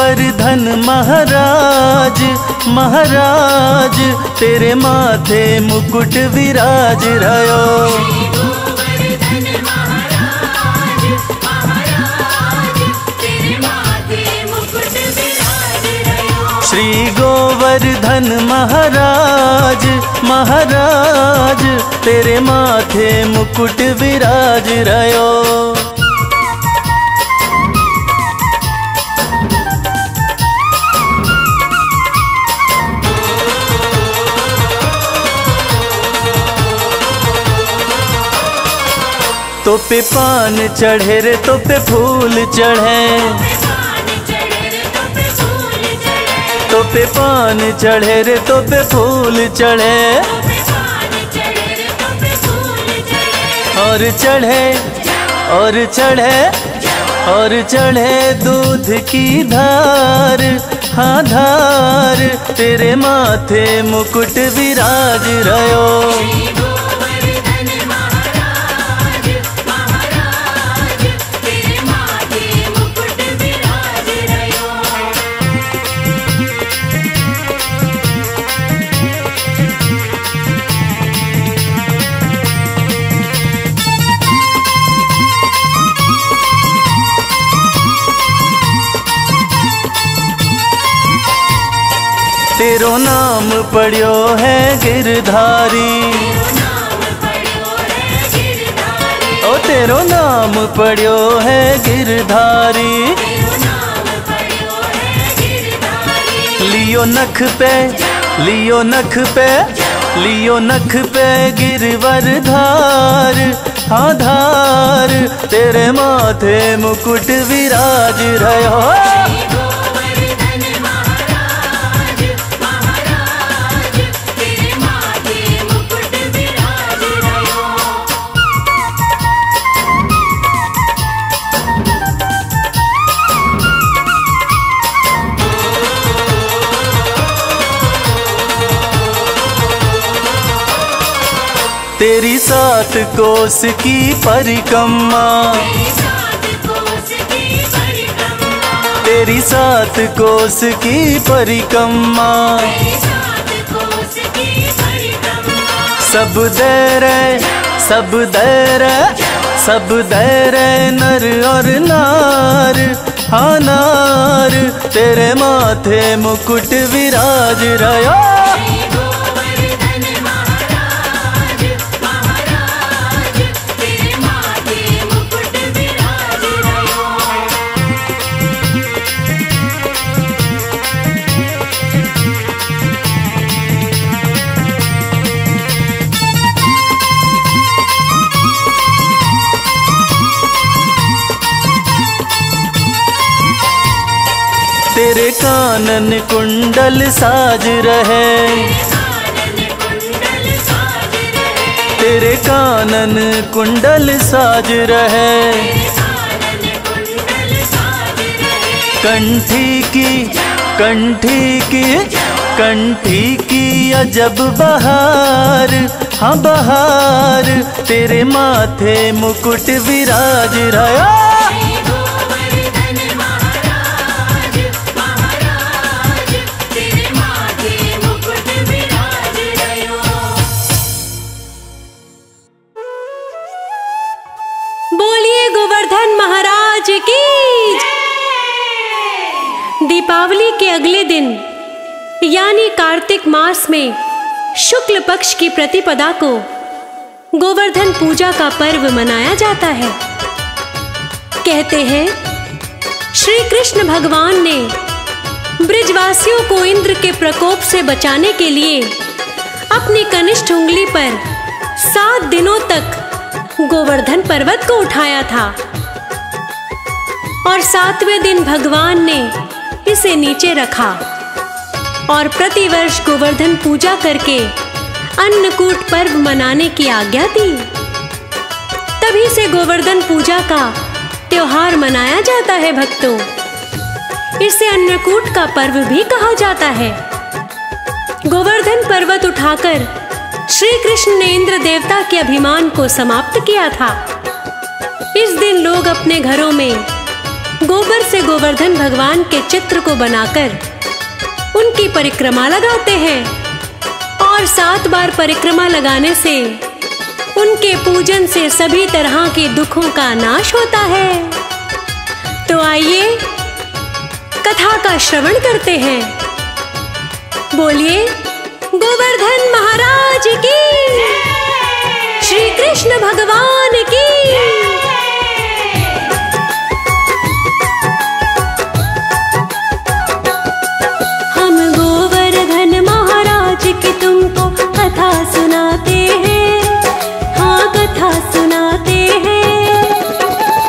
गोवर्धन महाराज महाराज तेरे माथे मुकुट विराज रयो। श्री गोवर्धन महाराज महाराज तेरे माथे मुकुट विराज रयो। तो पे पान चढ़े रे तो पे फूल चढ़े, तो पे पान चढ़े रे तो पे फूल चढ़े, और चढ़े और चढ़े और चढ़े दूध की धार, हाँ धार तेरे माथे मुकुट विराज रयो। तेरो नाम पढ़ियो है गिरधारी, ओ तेरो नाम पढ़ियो है गिरधारी। लियो नख पे लियो नख पे लियो नख पे गिरवर धार, हाँ धार तेरे माथे मुकुट विराज रयो। तेरी 7 कोस की परिक्रमा, तेरी 7 कोस की परिक्रमा, सब दे रे सब दे रे सब दे रे नर और नार, हाँ नार तेरे माथे मुकुट विराज रयो। तेरे कानन कुंडल साज रहे, तेरे कानन कुंडल साज रहे, कंठी की कंठी की कंठी की अजब बहार, हाँ बहार तेरे माथे मुकुट विराज रयो। दीपावली के अगले दिन यानी कार्तिक मास में शुक्ल पक्ष की प्रतिपदा को गोवर्धन पूजा का पर्व मनाया जाता है। कहते हैं श्री कृष्ण भगवान ने ब्रिजवासियों को इंद्र के प्रकोप से बचाने के लिए अपनी कनिष्ठ उंगली पर 7 दिनों तक गोवर्धन पर्वत को उठाया था और 7वें दिन भगवान ने इसे नीचे रखा और प्रतिवर्ष गोवर्धन पूजा करके अन्नकूट पर्व मनाने की आज्ञा दी। तभी से गोवर्धन पूजा का त्योहार मनाया जाता है भक्तों। इसे अन्नकूट का पर्व भी कहा जाता है। गोवर्धन पर्वत उठाकर श्री कृष्ण ने इंद्र देवता के अभिमान को समाप्त किया था। इस दिन लोग अपने घरों में गोबर से गोवर्धन भगवान के चित्र को बनाकर उनकी परिक्रमा लगाते हैं और 7 बार परिक्रमा लगाने से उनके पूजन से सभी तरह के दुखों का नाश होता है। तो आइए कथा का श्रवण करते हैं। बोलिए गोवर्धन महाराज की, श्री कृष्ण भगवान की। हम गोवर्धन महाराज की तुमको कथा सुनाते हैं, हाँ कथा सुनाते हैं।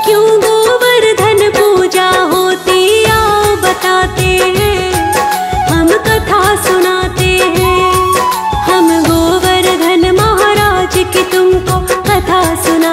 क्यों गोवर्धन पूजा होती आओ बताते हैं, हम कथा सुनाते हैं। हम गोवर्धन महाराज की तुमको कथा सुना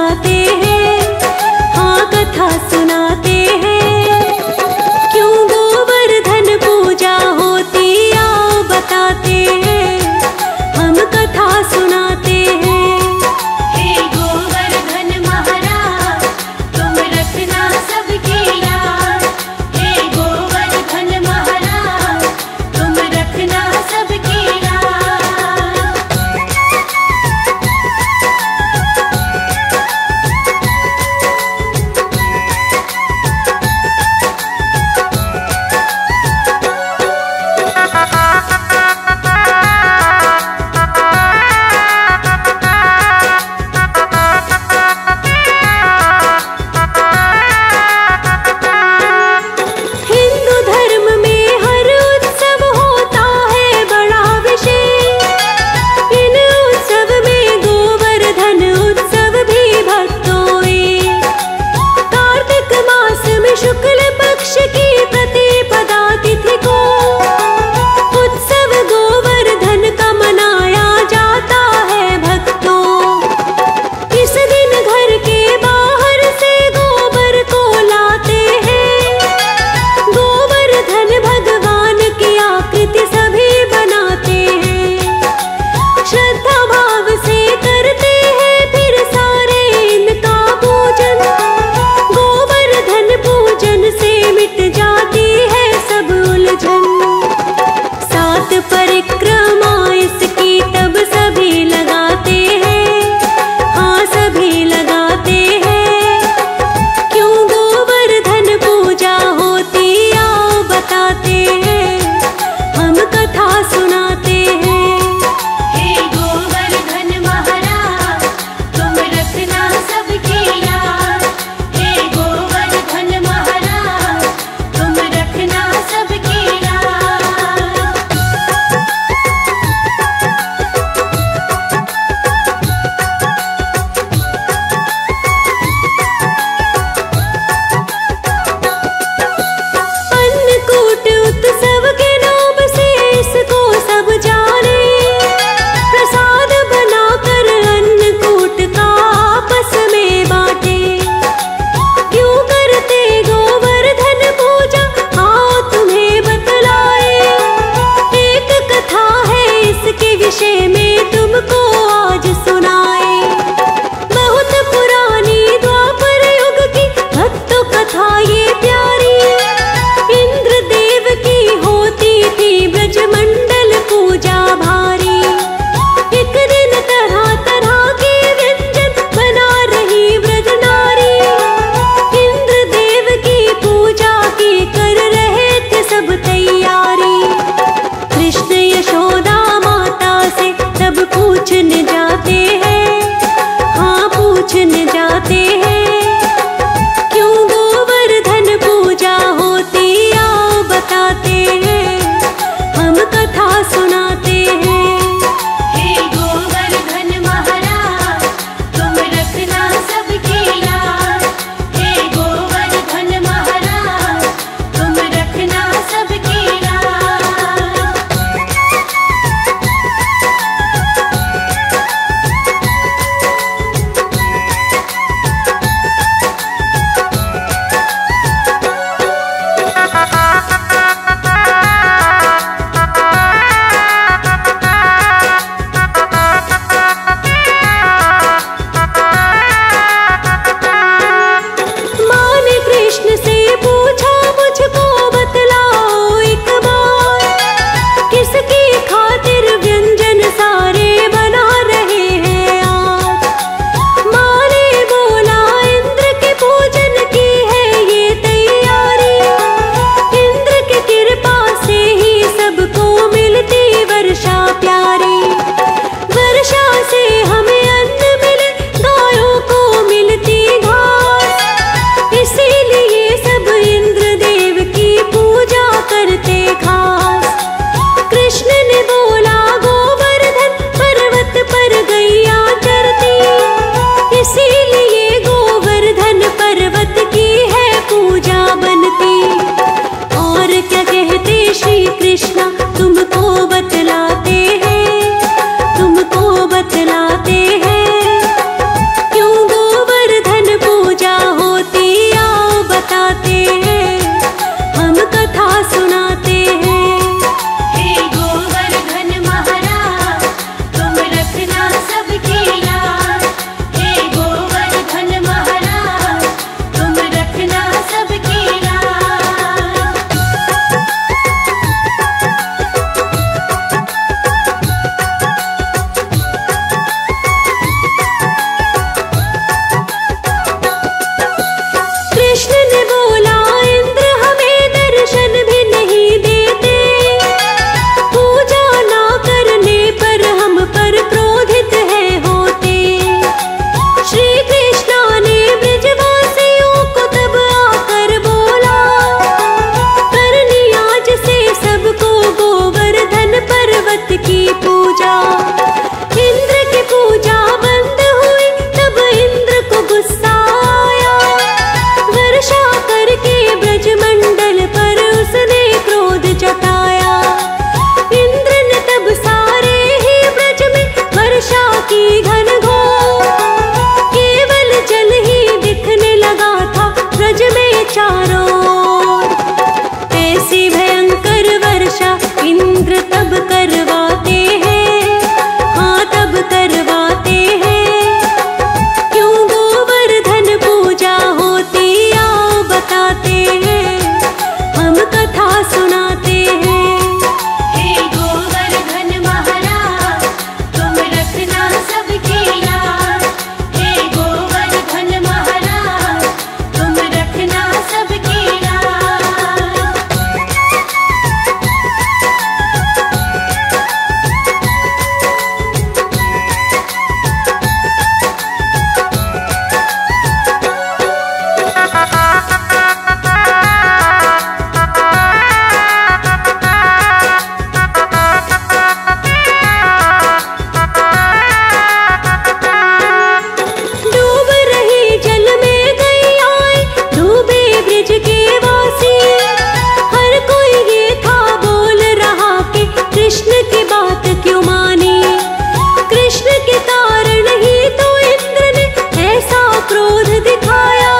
क्रोध दिखाया,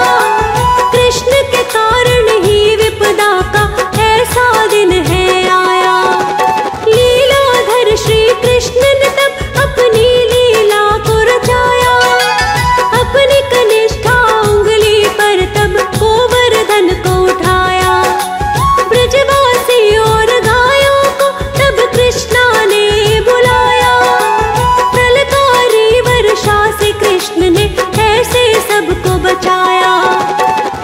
कृष्ण के कारण ही विपदा का ऐसा दिन है आया। लीलाधर श्री कृष्ण ने तब अपनी लीला को रचाया, अपनी कनिष्ठा उंगली पर तब गोवर्धन को उठाया। ब्रजवासी और गायों को तब कृष्णा ने बुलाया, प्रलयकारी वर्षा से कृष्ण ने ऐसे सबको बचाया।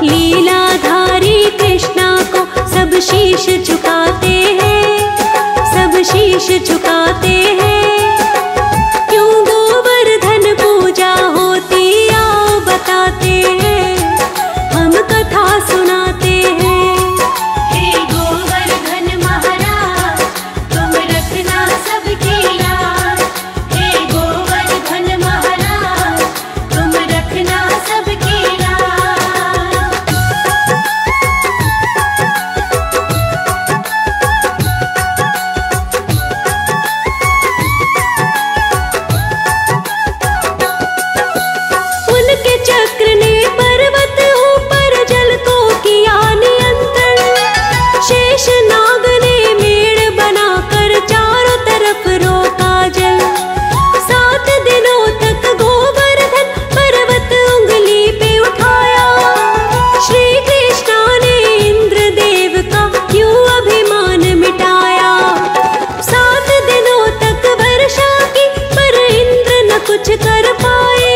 लीलाधारी कृष्णा को सब शीश झुकाते हैं, सब शीश झुकाते हैं। क्यों गोवर्धन पूजा होती आओ बताते हैं, हम कथा सुनाते हैं। हे गोवर्धन महाराज तुम रखना सबकी लाज, हे गोवर्धन महाराज तुम रखना सबकी लाज। उनके चक्र ने पर्वत ऊपर जल को किया नियंत्रण, शेष नाग ने मेड़ बनाकर चारों तरफ रोका जल। 7 दिनों तक गोवर्धन पर्वत उंगली पे उठाया, श्री कृष्णा ने इंद्रदेव का क्यों अभिमान मिटाया। 7 दिनों तक वर्षा की पर इंद्र न कुछ कर पाए,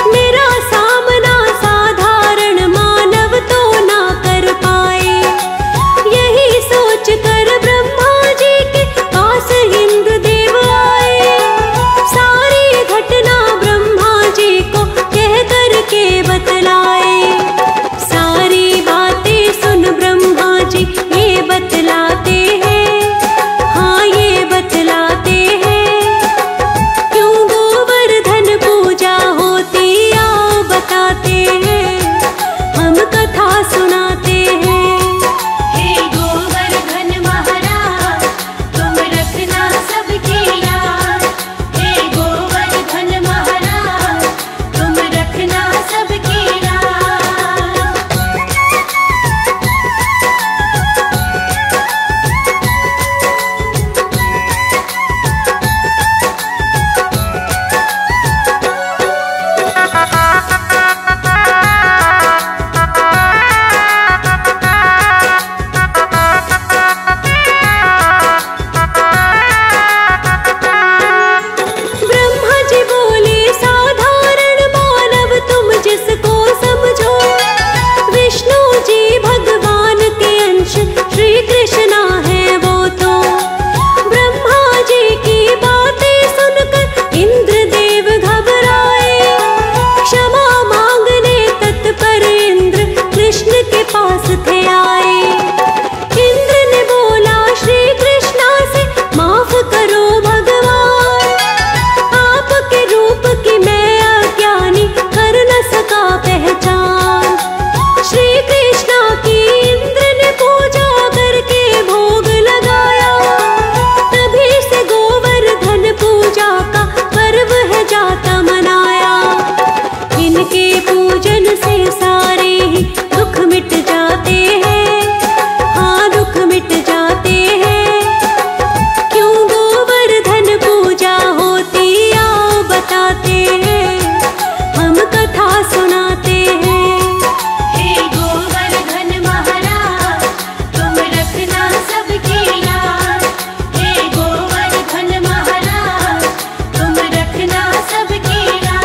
मेरा सामना साधारण मानव तो ना कर पाए। यही सोच कर ब्रह्मा जी के पास इंद्रदेव आए, सारी घटना ब्रह्मा जी को कह कर के बतलाए। सारी बातें सुन ब्रह्मा जी ये बतलाते हैं, हाँ ये बतलाते हैं। क्यों गोवर्धन पूजा होती आओ बताते हैं, हम कथा सुनाते हैं। हे गोवर्धन महाराज तुम रखना सबकी लाज, हे गोवर्धन महाराज तुम रखना सबकी लाज। ब्रह्मा जी बोले साधारण मानव तुम जिसको समझो, विष्णु जी भगवान के अंश श्री कृष्णा है वो तो। ब्रह्मा जी की बातें सुनकर इंद्रदेव घबराए, क्षमा मांगने तत्पर इंद्र कृष्ण के पास थे आए। इंद्र ने बोला श्री कृष्णा से माफ करो भगवान, आपके रूप की मैं अज्ञानी कर न सका पहचान। श्री कृष्णा की इंद्र ने पूजा करके भोग लगाया, तभी से गोवर्धन पूजा का पर्व है जाता मनाया। इनके पूजन से सारे ही दुख मिट जाते हैं, हाँ दुख मिट जाते हैं। क्यों गोवर्धन पूजा होती आओ बताते हैं, हम कथा सुनाते हैं। हे गोवर्धन महाराज तुम रखना सबकी लाज, हे गोवर्धन महाराज तुम रखना सबकी लाज।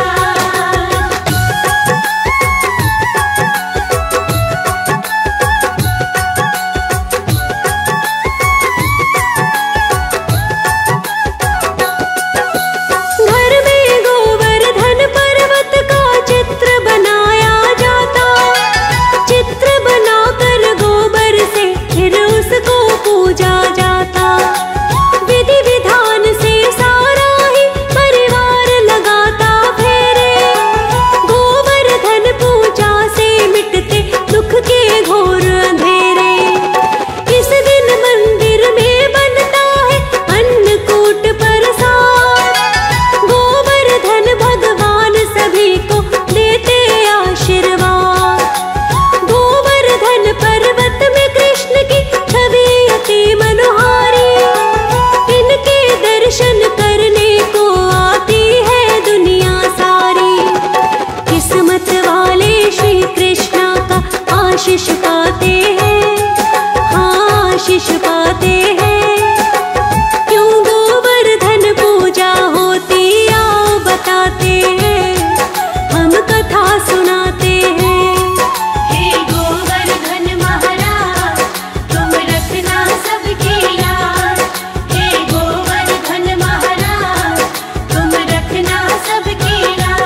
आशीष पाते हैं, हाँ आशीष पाते हैं। क्यों गोवर्धन पूजा होती आओ बताते हैं, हम कथा सुनाते हैं। हे गोवर्धन महाराज तुम रखना सबकी लाज। हे गोवर्धन महाराज तुम रखना सबकी लाज।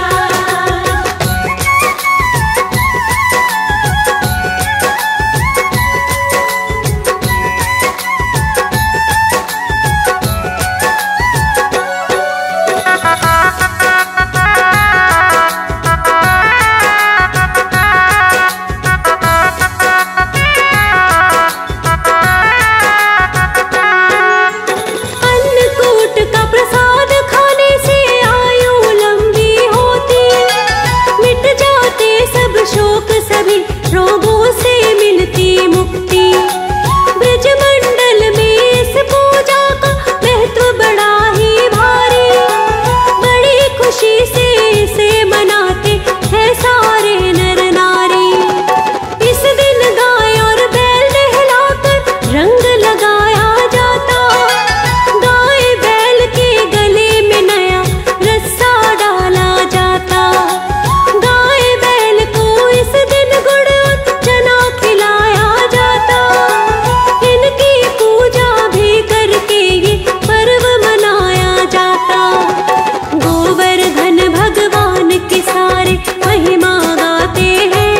अन्नकूट का प्रसाद खाने से आयु लंबी होती, मिट जाते सब शोक सभी रोगों से मिलती मुक्ति। ब्रजमंडल में इस पूजा का महत्व बड़ा ही भारी, बड़ी खुशी से इसे मनाते हैं सारे नर नारी। इस दिन गाय और बैल नहलाकर रंग लगाया जाता, गाय बैल के गले में नया रस्सा डाला जाता। गाय बैल को इस दिन गुड़ और चना खिलाया जाता, इनकी पूजा भी करके ये पर्व मनाया जाता। गोवर्धन भगवान की सारे महिमा गाते हैं,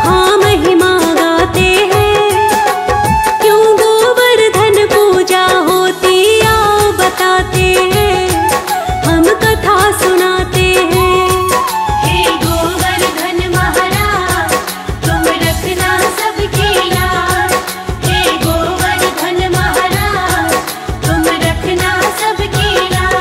हाँ महिमा गाते हैं। क्यों गोवर्धन पूजा होती आओ बताते हैं, हम कथा सुनाते हैं। हे गोवर्धन महाराज तुम रखना सबकी लाज। हे गोवर्धन महाराज तुम रखना सबकी लाज।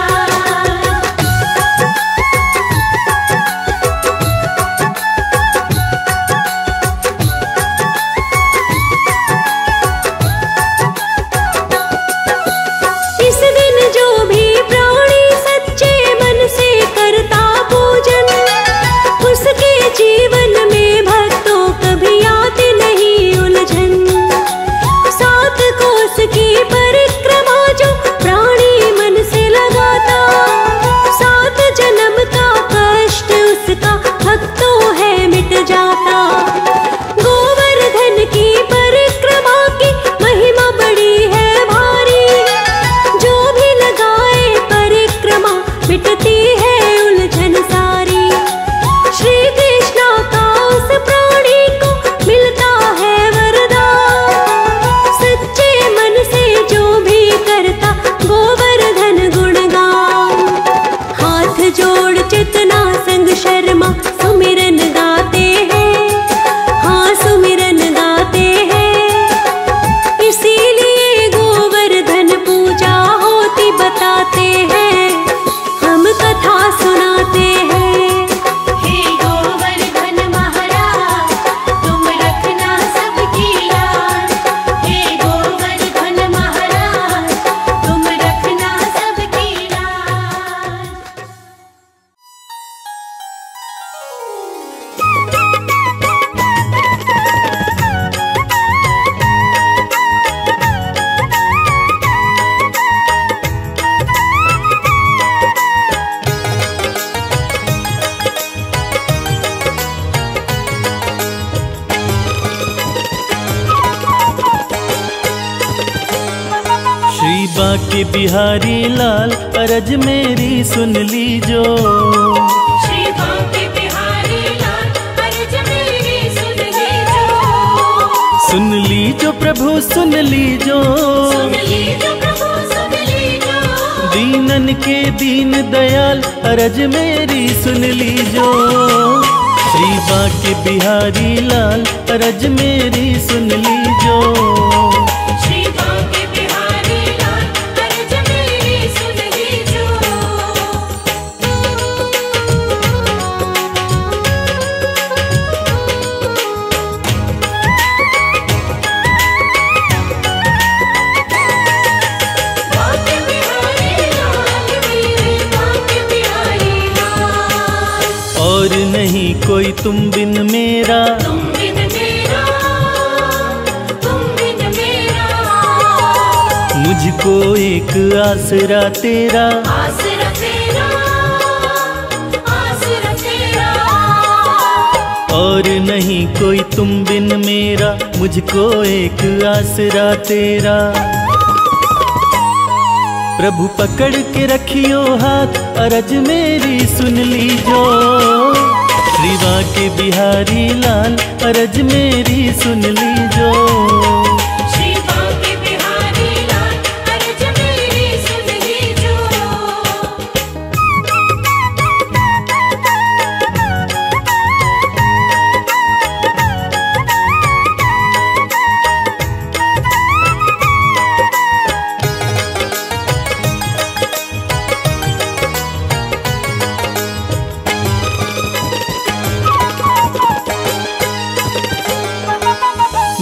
इस दिन जो भी प्राणी सच्चे मन से करता पूजन, उसके जीवन में भक्तों कभी आती नहीं उलझन। 7 कोस की परिक्रमा जो प्राणी मन से लगाता, 7 जन्म का कष्ट उसका भक्तों है मिट जाता। गोवर्धन की परिक्रमा की महिमा बड़ी है भारी, जो भी लगाए परिक्रमा मिटती है उलझन सारी। श्री कृष्ण का उस प्राणी को मिलता है वरदान, सच्चे मन से जो भी करता गोवर्धन गुणगान। हाथ जोड़ चेतना संग शर्मा सुमिरन गाते हैं, हाँ सुमिरन गाते हैं। इसीलिए गोवर्धन पूजा होती बताते हैं, हम कथा सुनाते हैं। हे गोवर्धन महाराज तुम रखना सबकी लाज। हे गोवर्धन महाराज तुम रखना सबकी लाज। श्री बाके बिहारी लाल अरज मेरी सुन लीजो। श्री बांके बिहारी लाल अर्ज मेरी सुन लीजो। सुन लीजो प्रभु सुन लीजो, सुन लीजो प्रभु सुन लीजो। दीनन के दीन दयाल अरज मेरी सुन लीजो। श्री बाके बिहारी लाल अरज मेरी सुन लीजो। श्री बांके बिहारी लाल अर्ज मेरी सुन लीजो। बांके बिहारी लाल मेरे बांके बिहारी लाल। और नहीं कोई तुम बिन मेरा, तुम बिन मेरा मुझको एक आसरा तेरा, आसरा तेरा, आसरा तेरा। और नहीं कोई तुम बिन मेरा, मुझको एक आसरा तेरा। प्रभु पकड़ के रखियो हाथ, अरज मेरी सुन लीजो। श्री बांके बिहारी लाल, अरज मेरी सुन लीजो। श्री बांके बिहारी लाल, अर्ज मेरी सुन लीजो।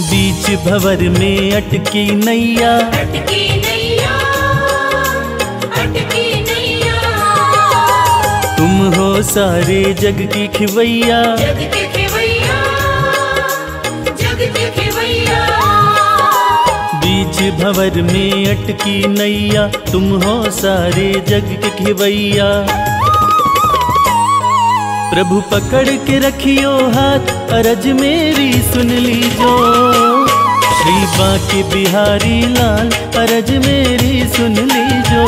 बीच भंवर में अटकी नैया, अटकी नैया, अटकी नैया। तुम हो सारे जग की खिवैया। जग के खेवैया, जग के खेवैया। बीच भंवर में अटकी नैया, तुम हो सारे जग के खिवैया। प्रभु पकड़ के रखियो हाथ, अरज मेरी सुन लीजो। श्री बांके बिहारी लाल, अरज मेरी सुन लीजो।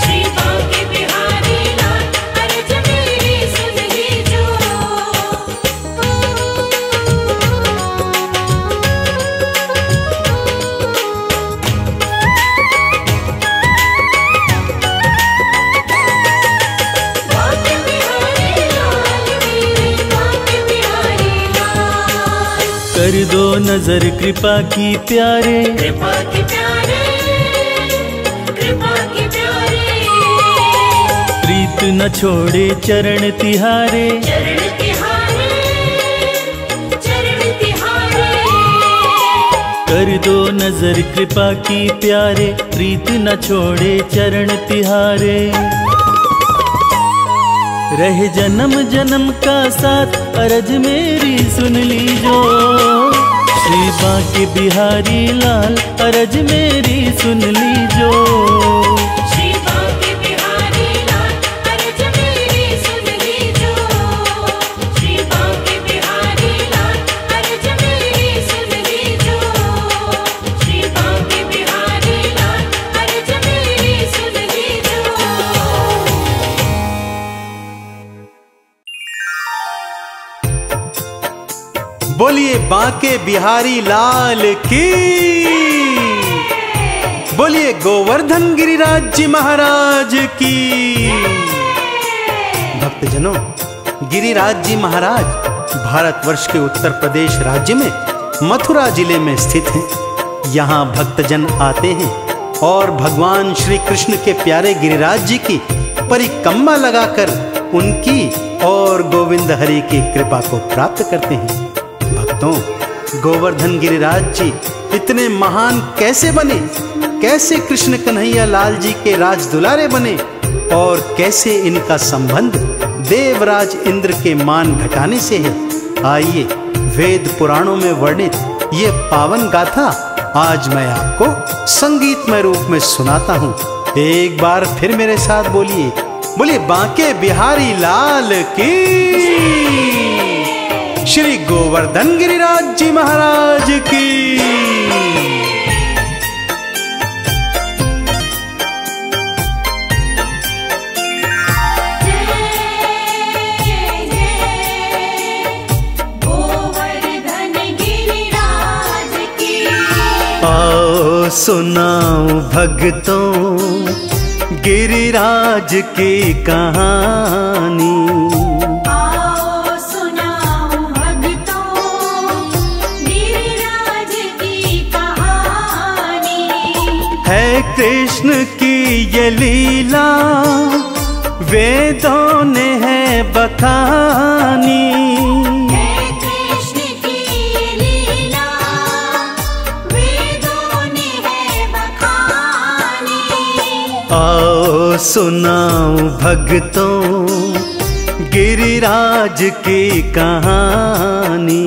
श्री बांके बिहारी लाल, अर्ज मेरी सुन लीजो। बांके बिहारी लाल, मेरे बांके बिहारी लाल। कर दो नजर कृपा की प्यारे, कृपा के प्यारे, कृपा के प्यारे। प्रीत न छोड़े चरण तिहारे। चरण तिहारे, चरण तिहारे। कर दो नजर कृपा की प्यारे, प्रीत न छोड़े चरण तिहारे। रहे जन्म जन्म का साथ, अरज मेरी सुन लीजो। श्री बांके बिहारी लाल, अरज मेरी सुन लीजो। श्री बांके बिहारी लाल, अर्ज मेरी सुन लीजो। श्री बांके बिहारी लाल, अर्ज मेरी सुन लीजो। श्री बांके बिहारी लाल, अर्ज मेरी सुन लीजो। बोलिए बांके बिहारी लाल की, बोलिए गोवर्धन गिरिराज जी महाराज की। भक्तजनों, गिरिराज जी महाराज भारतवर्ष के उत्तर प्रदेश राज्य में मथुरा जिले में स्थित हैं। यहाँ भक्तजन आते हैं और भगवान श्री कृष्ण के प्यारे गिरिराज जी की परिक्रमा लगाकर उनकी और गोविंद हरि की कृपा को प्राप्त करते हैं। भक्तों, गोवर्धन गिरिराज जी इतने महान कैसे बने? कैसे कृष्ण कन्हैया लाल जी के राज दुलारे बने? और कैसे इनका संबंध देवराज इंद्र के मान घटाने से है? आइए वेद पुराणों में वर्णित ये पावन गाथा आज मैं आपको संगीतमय रूप में सुनाता हूँ। एक बार फिर मेरे साथ बोलिए, बोलिए बांके बिहारी लाल की, श्री गोवर्धन गिरिराज जी महाराज की। आओ सुनाओ भक्तों गिरिराज की कहानी। आओ सुनाओ भक्तों गिरिराज की कहानी। है कृष्ण की ये लीला वेदों ने है बखानी। आओ सुनाओ भक्तों गिरिराज की कहानी।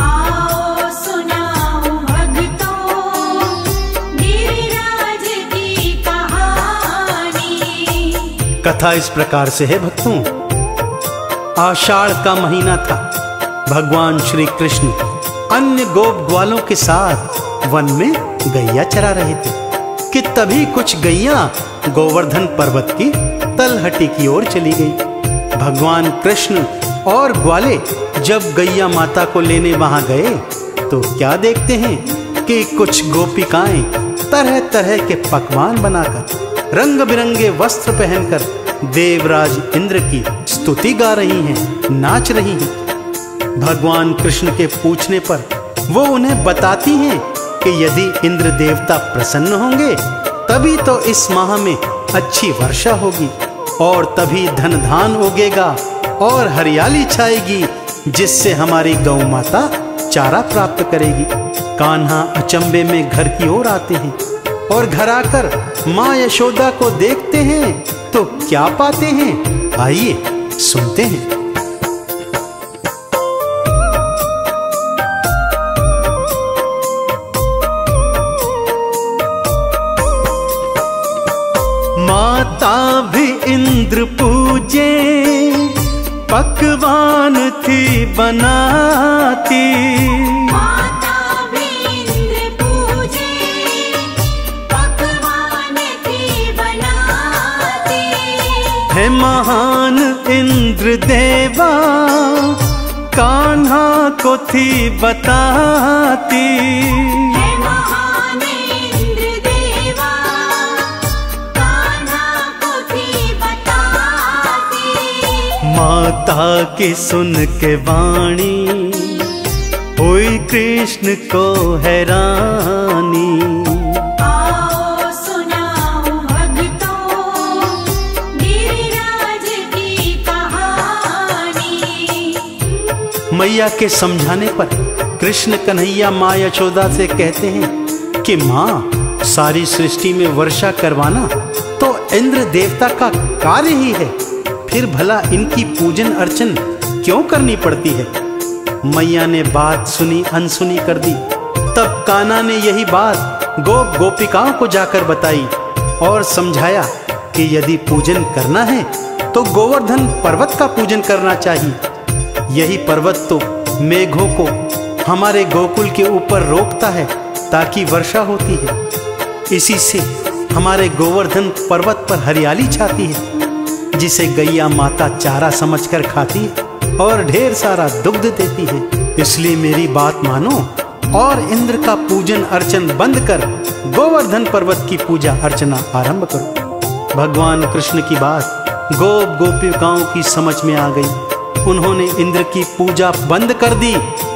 आओ सुनाओ भक्तों गिरिराज कथा इस प्रकार से है भक्तों। आषाढ़ का महीना था। भगवान श्री कृष्ण अन्य गोप ग्वालों के साथ वन में गैया चरा रहे थे कि तभी कुछ गैया गोवर्धन पर्वत की तलहटी की ओर चली गई। भगवान कृष्ण और ग्वाले जब गैया माता को लेने वहां गए तो क्या देखते हैं कि कुछ गोपिकाएं तरह तरह के पकवान बनाकर, रंग बिरंगे वस्त्र पहनकर देवराज इंद्र की स्तुति गा रही हैं, नाच रही हैं। भगवान कृष्ण के पूछने पर वो उन्हें बताती हैं कि यदि इंद्र देवता प्रसन्न होंगे तभी तो इस माह में अच्छी वर्षा होगी और तभी धन धान उगेगा और हरियाली छाएगी, जिससे हमारी गौ माता चारा प्राप्त करेगी। कान्हा अचंबे में घर की ओर आते हैं और घर आकर माँ यशोदा को देखते हैं तो क्या पाते हैं, आइए सुनते हैं। माता भी इंद्र पूजे, पकवान थी बनाती। माता भी इंद्र पूजे, पकवान थी बनाती। है महान इंद्र देवा, कान्हा को थी बताती। है महान इंद्र देवा, कान्हा को थी बताती। माता की सुन के वाणी हुई कृष्ण को हैरानी। आओ सुनाऊं भक्तों, गिरिराज की कहानी। मैया के समझाने पर कृष्ण कन्हैया माँ यशोदा से कहते हैं कि माँ, सारी सृष्टि में वर्षा करवाना तो इंद्र देवता का कार्य ही है, फिर भला इनकी पूजन अर्चन क्यों करनी पड़ती है। मैया ने बात सुनी अनसुनी कर दी। तब कान्हा ने यही बात गोप गोपिकाओं को जाकर बताई और समझाया कि यदि पूजन करना है तो गोवर्धन पर्वत का पूजन करना चाहिए। यही पर्वत तो मेघों को हमारे गोकुल के ऊपर रोकता है ताकि वर्षा होती है। इसी से हमारे गोवर्धन पर्वत पर हरियाली छाती है, जिसे गैया माता चारा समझकर खाती है और ढेर सारा दुग्ध देती है। इसलिए मेरी बात मानो और इंद्र का पूजन अर्चन बंद कर गोवर्धन पर्वत की पूजा अर्चना आरंभ करो। भगवान कृष्ण की बात गोप गोपिकाओं की समझ में आ गई। उन्होंने इंद्र की पूजा बंद कर दी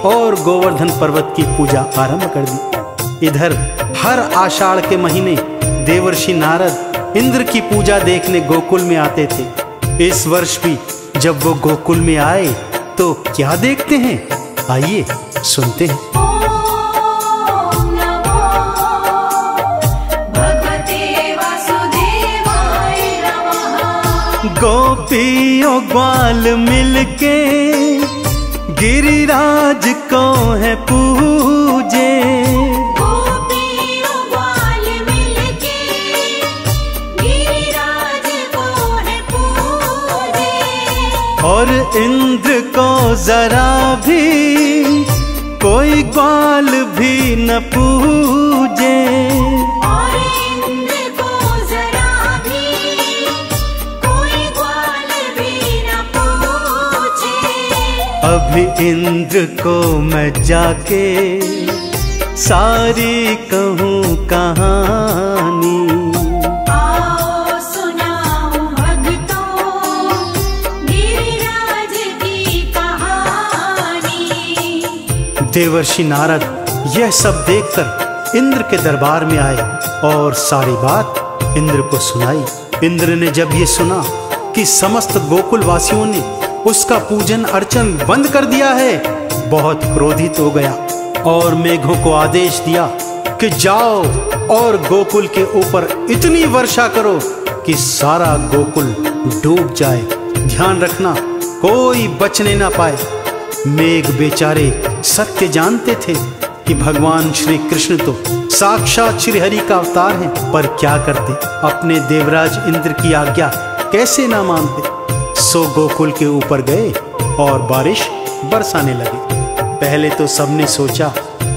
और गोवर्धन पर्वत की पूजा आरंभ कर दी। इधर हर आषाढ़ के महीने देवर्षि नारद इंद्र की पूजा देखने गोकुल में आते थे। इस वर्ष भी जब वो गोकुल में आए तो क्या देखते हैं, आइए सुनते हैं। ओम नमो भगवते वासुदेवाय नमः। गोपियों ग्वाल मिलके गिरिराज को है पूजे। गोपियों ग्वाल मिलके गिरिराज को है पूजे। और इंद्र को जरा भी कोई ग्वाल भी न पूजे। और इंद्र को जरा भी कोई ग्वाल भी न पूछे। अभी इंद्र को मैं जाके सारी कहूँ कहानी। आओ सुनाऊं भक्तों, गिरिराज की कहानी। देवर्षि नारद यह सब देखकर इंद्र के दरबार में आए और सारी बात इंद्र को सुनाई। इंद्र ने जब ये सुना कि समस्त गोकुल वासियों ने उसका पूजन अर्चन बंद कर दिया है, बहुत क्रोधित हो गया और मेघों को आदेश दिया कि जाओ और गोकुल के ऊपर इतनी वर्षा करो कि सारा गोकुल डूब जाए। ध्यान रखना, कोई बचने ना पाए। मेघ बेचारे सत्य जानते थे कि भगवान श्री कृष्ण तो साक्षात श्री हरि का अवतार हैं, पर क्या करते, अपने देवराज इंद्र की आज्ञा कैसे ना मानते। सो गोकुल के ऊपर गए और बारिश बरसाने लगी। पहले तो सबने सोचा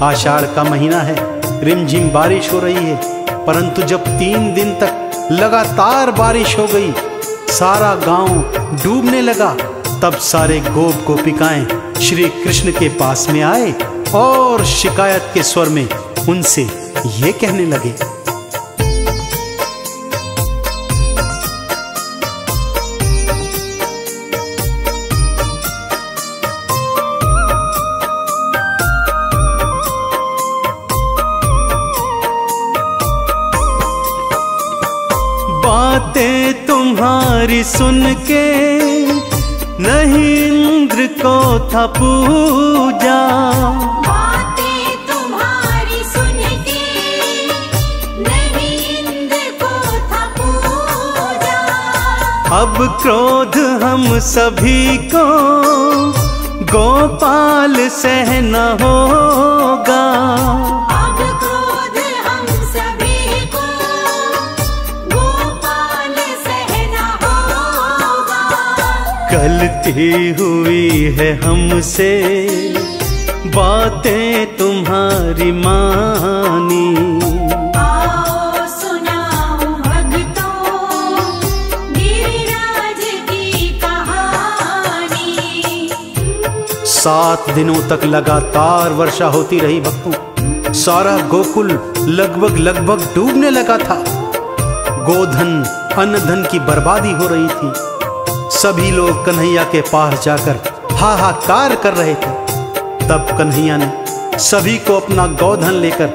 आषाढ़ का महीना है, रिमझिम बारिश हो रही है, परंतु जब 3 दिन तक लगातार बारिश हो गई, सारा गांव डूबने लगा, तब सारे गोप गोपिकाएं श्री कृष्ण के पास में आए और शिकायत के स्वर में उनसे ये कहने लगे। बातें तुम्हारी सुन के नहीं इंद्र को था पूजा, बातें तुम्हारी सुन के नहीं इंद्र को था पूजा। अब क्रोध हम सभी को गोपाल सहना होगा। अब क्रोध हम सभी को गोपाल सहना होगा। गलती हुई है हमसे, बातें तुम्हारी मानी। आओ सुनाऊं भक्तों गिरिराज की कहानी। 7 दिनों तक लगातार वर्षा होती रही भक्तों। सारा गोकुल लगभग डूबने लगा था। गोधन अन्न धन की बर्बादी हो रही थी। सभी लोग कन्हैया के पास जाकर हाहाकार कर रहे थे। तब कन्हैया ने सभी को अपना गोधन लेकर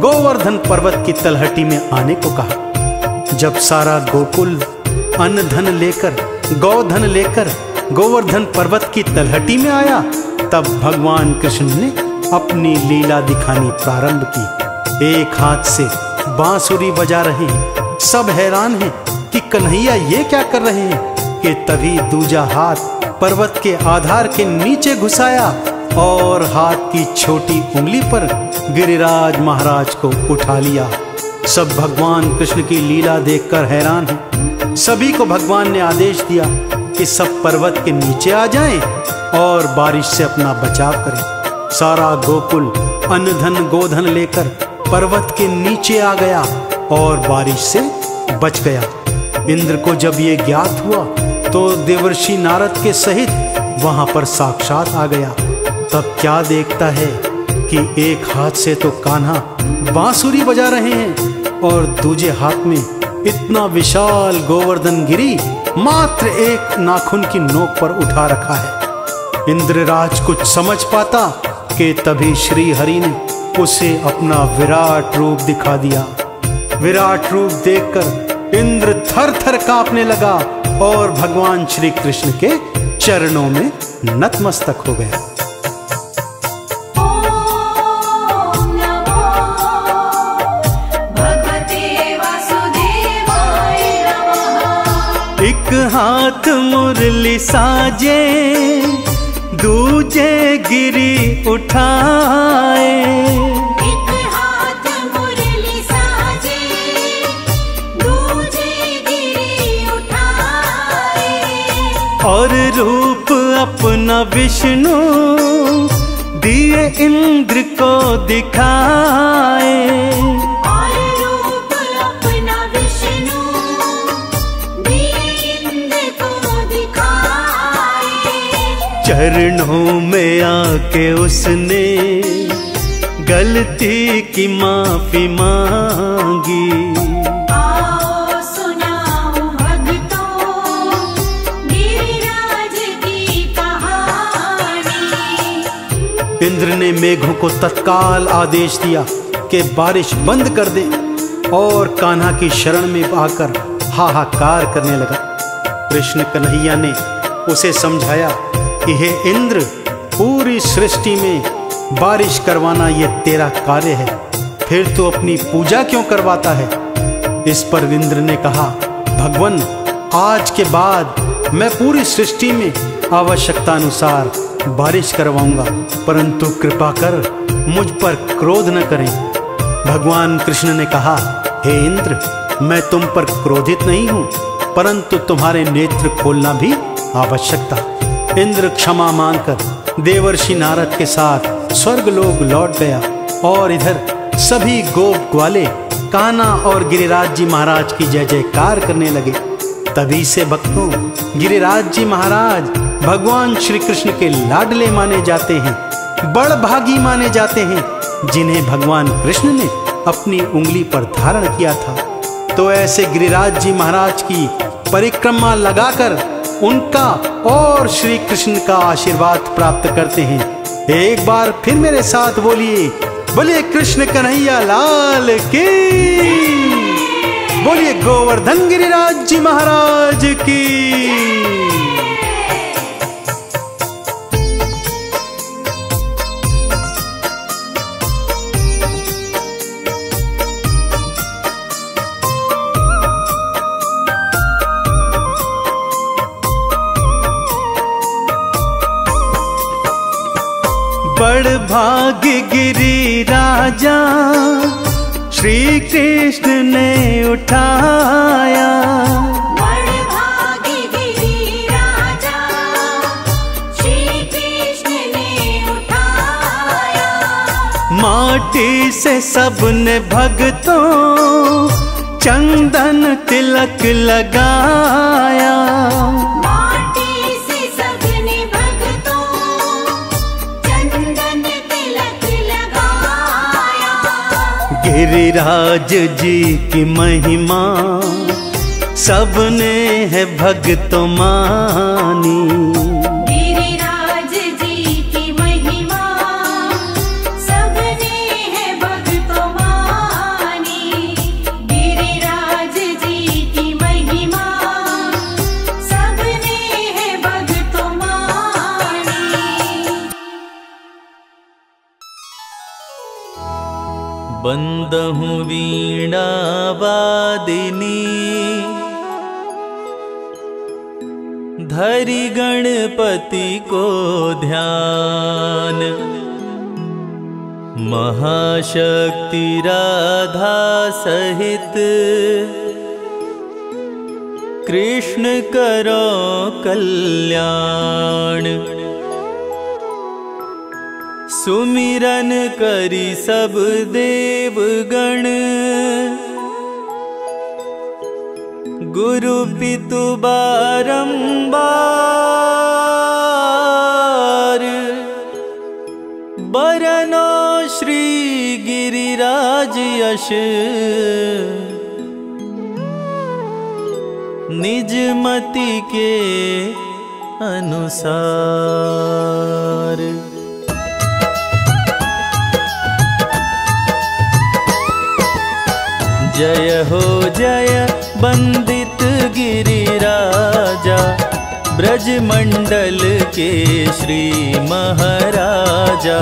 गोवर्धन पर्वत की तलहटी में आने को कहा। जब सारा गोकुल अन्न धन लेकर गोधन लेकर गोवर्धन पर्वत की तलहटी में आया, तब भगवान कृष्ण ने अपनी लीला दिखानी प्रारंभ की। एक हाथ से बांसुरी बजा रहे हैं। सब हैरान हैं कि कन्हैया ये क्या कर रहे हैं, कि तभी दूजा हाथ पर्वत के आधार के नीचे घुसाया और हाथ की छोटी उंगली पर गिरिराज महाराज को उठा लिया। सब भगवान कृष्ण की लीला देखकर हैरान हैं। सभी को भगवान ने आदेश दिया कि सब पर्वत के नीचे आ जाएं और बारिश से अपना बचाव करें। सारा गोकुल अन्न धन गोधन लेकर पर्वत के नीचे आ गया और बारिश से बच गया। इंद्र को जब ये ज्ञात हुआ तो देवर्षि नारद के सहित वहां पर साक्षात आ गया। तब क्या देखता है कि एक हाथ से तो कान्हा बांसुरी बजा रहे हैं और दूजे हाथ में इतना विशाल गोवर्धन गिरी मात्र एक नाखून की नोक पर उठा रखा है। इंद्रराज कुछ समझ पाता कि तभी श्री हरि ने उसे अपना विराट रूप दिखा दिया। विराट रूप देखकर इंद्र थर थर कांपने लगा और भगवान श्री कृष्ण के चरणों में नतमस्तक हो गया। ओम नमो भगवते वासुदेवाय नमः। एक हाथ मुरली साजे, दूजे गिरी उठाए। एक हाथ मुरली साजे, दूजे गिरी उठाए। और रूप अपना विष्णु दिए इंद्र को दिखाए। और रूप अपना विष्णु दिए इंद्र को दिखाए। चरणों में आके उसने गलती की माफी मांगी। आओ सुनाऊं भक्तों गिरिराज की कहानी। इंद्र ने मेघों को तत्काल आदेश दिया कि बारिश बंद कर दे और कान्हा की शरण में आकर हाहाकार करने लगा। कृष्ण कन्हैया ने उसे समझाया कि हे इंद्र, पूरी सृष्टि में बारिश करवाना ये तेरा कार्य है, फिर तू अपनी पूजा क्यों करवाता है। इस पर इंद्र ने कहा, भगवान, आज के बाद मैं पूरी सृष्टि में आवश्यकता अनुसार बारिश करवाऊंगा, परंतु कृपा कर मुझ पर क्रोध न करें। भगवान कृष्ण ने कहा, हे इंद्र, मैं तुम पर क्रोधित नहीं हूं, परंतु तुम्हारे नेत्र खोलना भी आवश्यक था। इंद्र क्षमा मांगकर देवर्षि नारद के साथ स्वर्गलोक लौट गया और इधर सभी गोप ग्वाले कान्हा और गिरिराज जी महाराज की जय जयकार करने लगे। तभी से भक्तों गिरिराज जी महाराज भगवान श्री कृष्ण के लाडले माने जाते हैं, बड़भागी माने जाते हैं, जिन्हें भगवान कृष्ण ने अपनी उंगली पर धारण किया था। तो ऐसे गिरिराज जी महाराज की परिक्रमा लगाकर उनका और श्री कृष्ण का आशीर्वाद प्राप्त करते हैं। एक बार फिर मेरे साथ बोलिए, बोलिए कृष्ण कन्हैया लाल की, बोलिए गोवर्धन गिरिराज जी महाराज की। बड़भाग्य गिरिराजा श्री कृष्ण ने उठाया, बड़भागी गिरिराजा श्री कृष्ण ने उठाया। माटी से सबने भक्तों चंदन तिलक लगाया, माटी से सबने भक्तों चंदन तिलक लगाया। गिरिराज जी की महिमा सबने है भक्तों मानी, गिरिराज जी की महिमा सबने है भक्तों मानी। गिरिराज जी की महिमा सबने है भक्तों मानी। बंदहु वीणा वादिनी धरि गणपति को ध्यान, महाशक्ति राधा सहित कृष्ण करो कल्याण। सुमिरन करी सब देवगण गुरु पितु बारंबार, बरनो श्री गिरिराज यश निज मति के अनुसार। जय हो जय बंदित गिरिराजा, ब्रजमंडल के श्री महाराजा।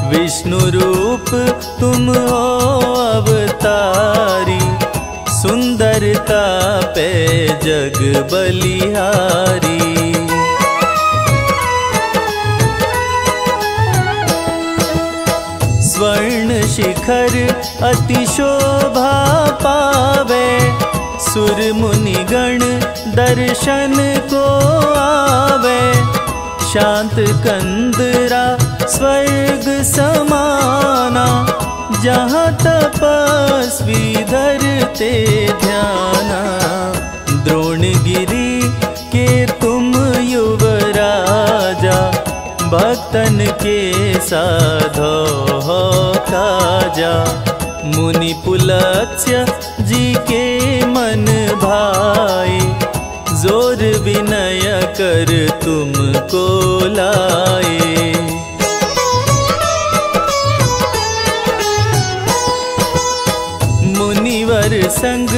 विष्णु रूप तुम हो अवतारी, सुंदरता पे जग बलिहारी। स्वर्ण शिखर अति शोभा पावे, सुर मुनि गण दर्शन को आवे। शांत कंदरा स्वर्ग समाना, जहाँ तपस्वी धरते ध्याना। द्रोणगिरी के तुम युवराजा, भक्तन के साधो हो काजा। मुनि पुलत्स्य जी के मन भाई, जोर विनय कर तुमको लाए। मुनिवर संग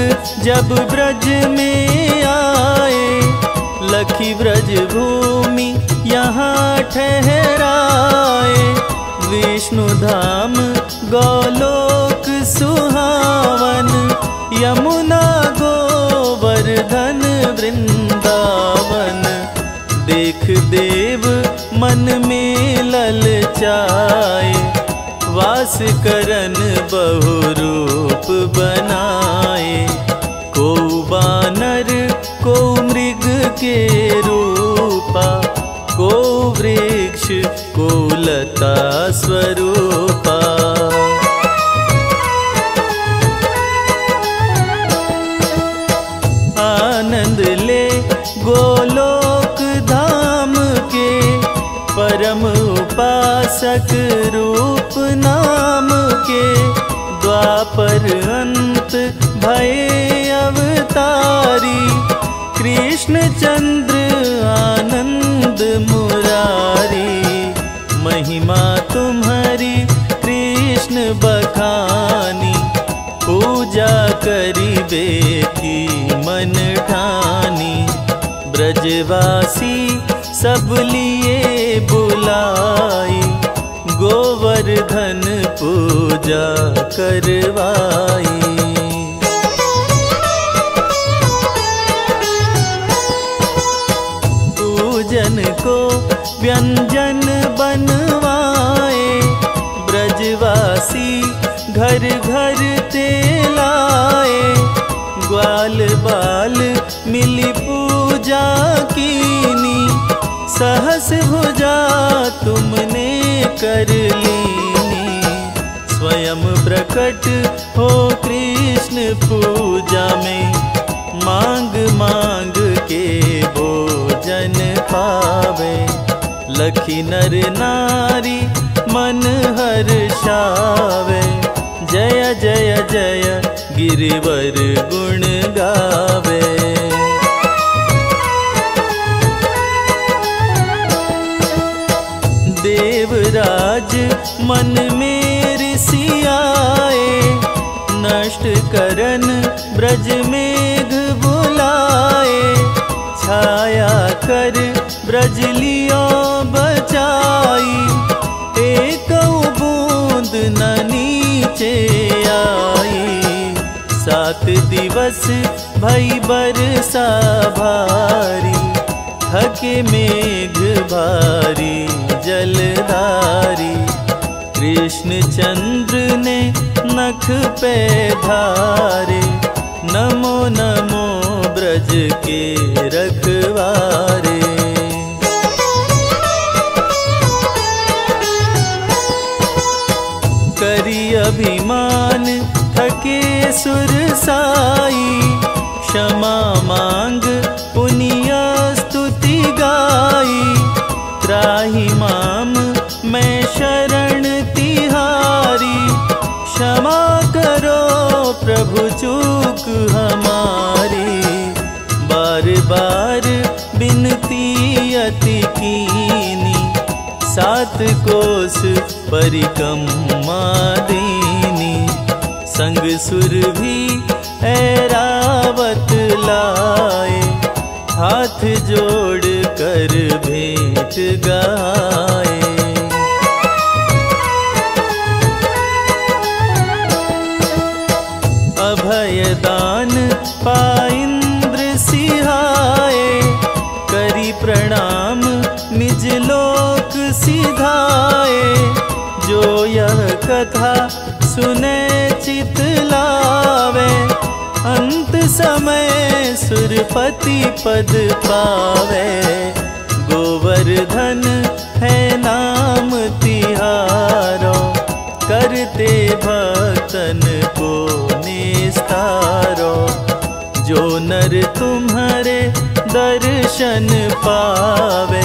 जब ब्रज में आए, लखी ब्रज भूमि यहाँ ठहराए। विष्णु धाम गोलोक सुहावन, यमुना गोवर्धन वृंदावन। देख देव मन में ललचाए, वास करन बहु रूप बनाए। को बानर के रूपा, को वृक्ष को लता स्वरूपा। आनंद ले गोलोक धाम के, परम उपासक रूप नाम के। द्वापर अंत भये अवतारी, कृष्ण चंद्र आनंद मुरारी। महिमा तुम्हारी कृष्ण बखानी, पूजा करी बेती मन ठानी। ब्रजवासी सब लिए बुलाई, गोवर्धन पूजा करवाई। पूजन को व्यंजन बनवाए, ब्रजवासी घर घर ते लाए। ग्वाल बाल मिली पूजा कीनी, सहस भुजा तुमने कर लीनी। स्वयं प्रकट हो कृष्ण पूजा में, मांग मांग के भोजन पावे। लखी नर नारी मन हर्षावे, जय जय जय गिरिवर गुण गावे। देवराज मन में ऋषियाए, नष्ट करन ब्रज मेघ बुलाए। छाया कर ब्रज लियो बचाई, एक बूंद न नीचे आई। 7 दिवस भई बरसा भारी, थके मेघ भारी जलधारी। कृष्ण चंद्र ने नख पे धारे, नमो नमो ब्रज के रखवारे। करी अभिमान थके सुरसाई, क्षमा मांग पुनिया स्तुति गाई। त्राहि माम मैं शरण तिहारी, क्षमा करो प्रभु चूक हमारी। बार बार बिनती अति कीनी, 7 कोस परिक्रमा दीनी। संग सुर भी ऐरावत लाए, हाथ जोड़ कर भेंट गाए। अभय दान पाइंद्र सिहाए, करी प्रणाम निज लोक सिधाए। जो यह कथा सुने चित लावे, अंत समय सुरपति पद पावे। गोवर्धन है नाम तिहारो, करते भक्तन को निस्तारो। जो नर तुम्हारे दर्शन पावे,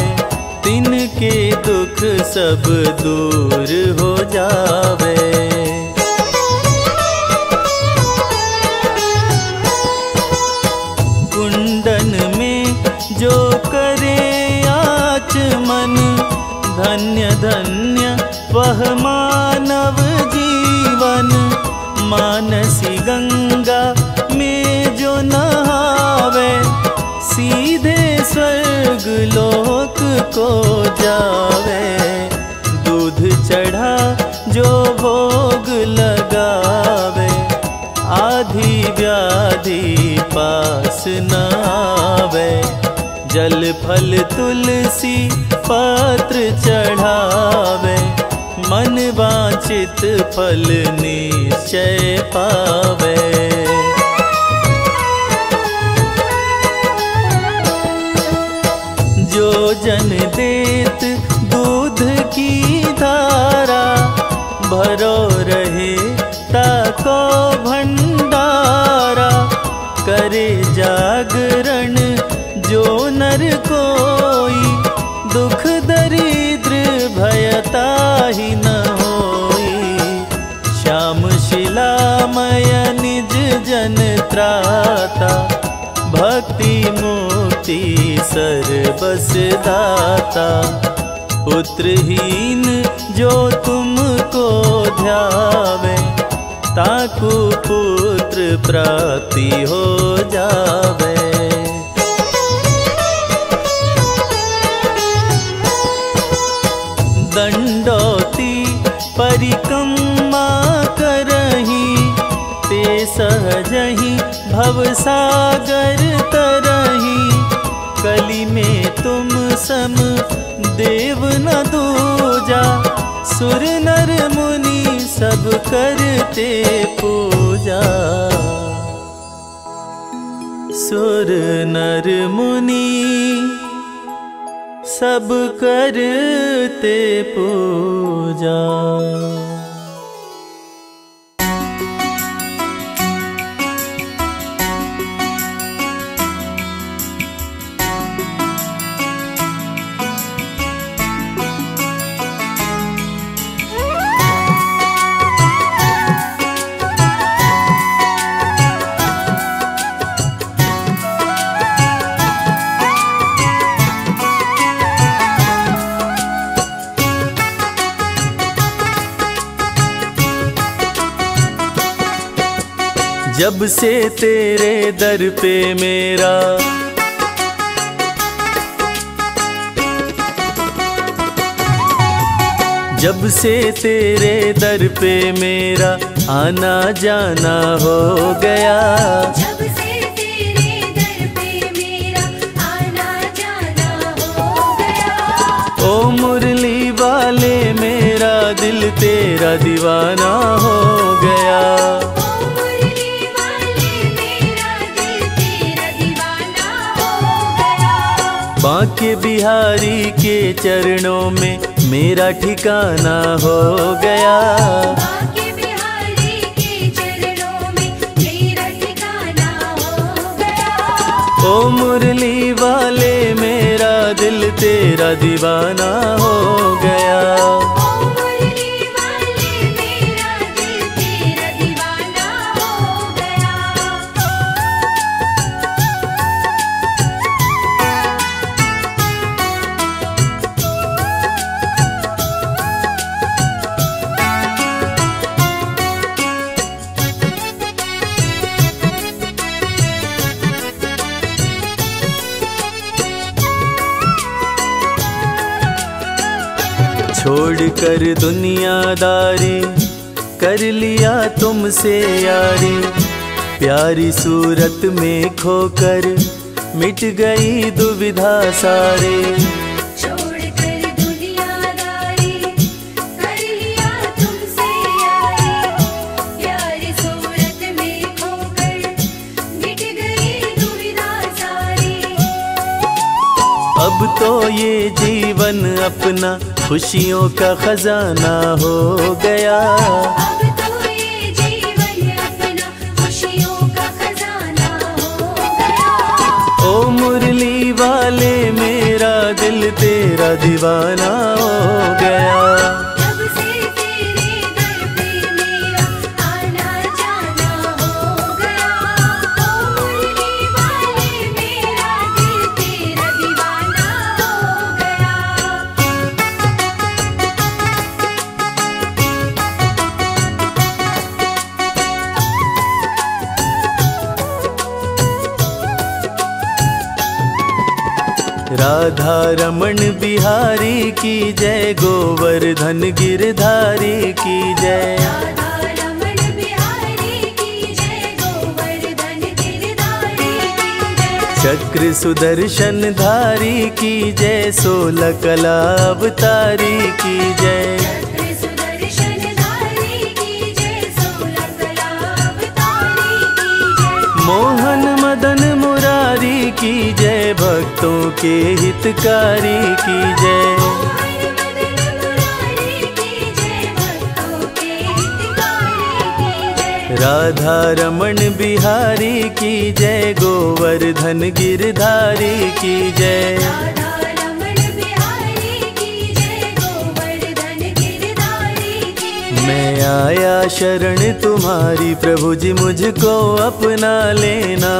तिनके दुख सब दूर हो जावे। कुंडन में जो करे आचमन, धन्य धन्य वह मानव जीवन। मानसी गंगा में जो नहावे, सीधे स्वर्ग लोक को जावे। दूध चढ़ा जो भोग लगावे, आधी व्याधि पास न आवे। जल फल तुलसी पत्र चढ़ावे, मन वांछित फल निश्चय पावे। जन देत दूध की धारा, भरो रहे ताको भंडारा। करे जागरण जो नर कोई, दुख दरिद्र भयता ही न होई। श्याम शिलामय निज जन त्राता, भक्ति मुक्ति सर्वस दाता। पुत्रहीन जो तुमको ध्यावे, ताकू पुत्र प्राप्ति हो जावे। दंडोती परिक्रमा करही, ते सहजहि भवसागर तरही। कली में तुम सम देव न दूजा, सुर नर मुनि सब करते पूजा। सुर नर मुनि सब करते पूजा। जब से तेरे दर पे मेरा जब से तेरे दर पे मेरा आना जाना हो गया। जब से तेरे दर पे मेरा आना जाना हो गया। ओ मुरली वाले मेरा दिल तेरा दीवाना हो गया। बांके बिहारी के चरणों में मेरा ठिकाना हो गया। बांके बिहारी के चरणों में मेरा ठिकाना हो गया। ओ मुरली वाले मेरा दिल तेरा दीवाना हो गया। ओ मुरली वाले मेरा दिल तेरा दीवाना हो गया। छोड़ कर दुनियादारी कर लिया तुमसे यारी। प्यारी सूरत में खोकर मिट गई दुविधा सारे। छोड़ कर दुनियादारी कर लिया तुमसे यारी। प्यारी सूरत में खोकर मिट गई दुविधा सारी। अब तो ये जीवन अपना खुशियों का खजाना हो गया। अब तो ये जीवन अपना खुशियों का खजाना हो गया। ओ मुरली वाले मेरा दिल तेरा दीवाना हो गया। जब से तेरे दर पे मेरा आना जाना हो गया। ओ मुरली वाले मेरा दिल तेरा दीवाना हो गया। राधा रमण बिहारी की जय, गोवर्धन गिरधारी की जय। राधा रमण बिहारी की जय, गोवर्धन गिरधारी की जय। चक्र सुदर्शन धारी की जय, 16 कला अवतारी की जय। चक्र सुदर्शन धारी की जय, 16 कला अवतारी की जय। मोहन मदन मुरारी की जय, भक्त भक्तों के हितकारी की जय। राधा रमण बिहारी की जय, गोवर्धन गिरधारी की जय। मैं आया शरण तुम्हारी, प्रभु जी मुझको अपना लेना।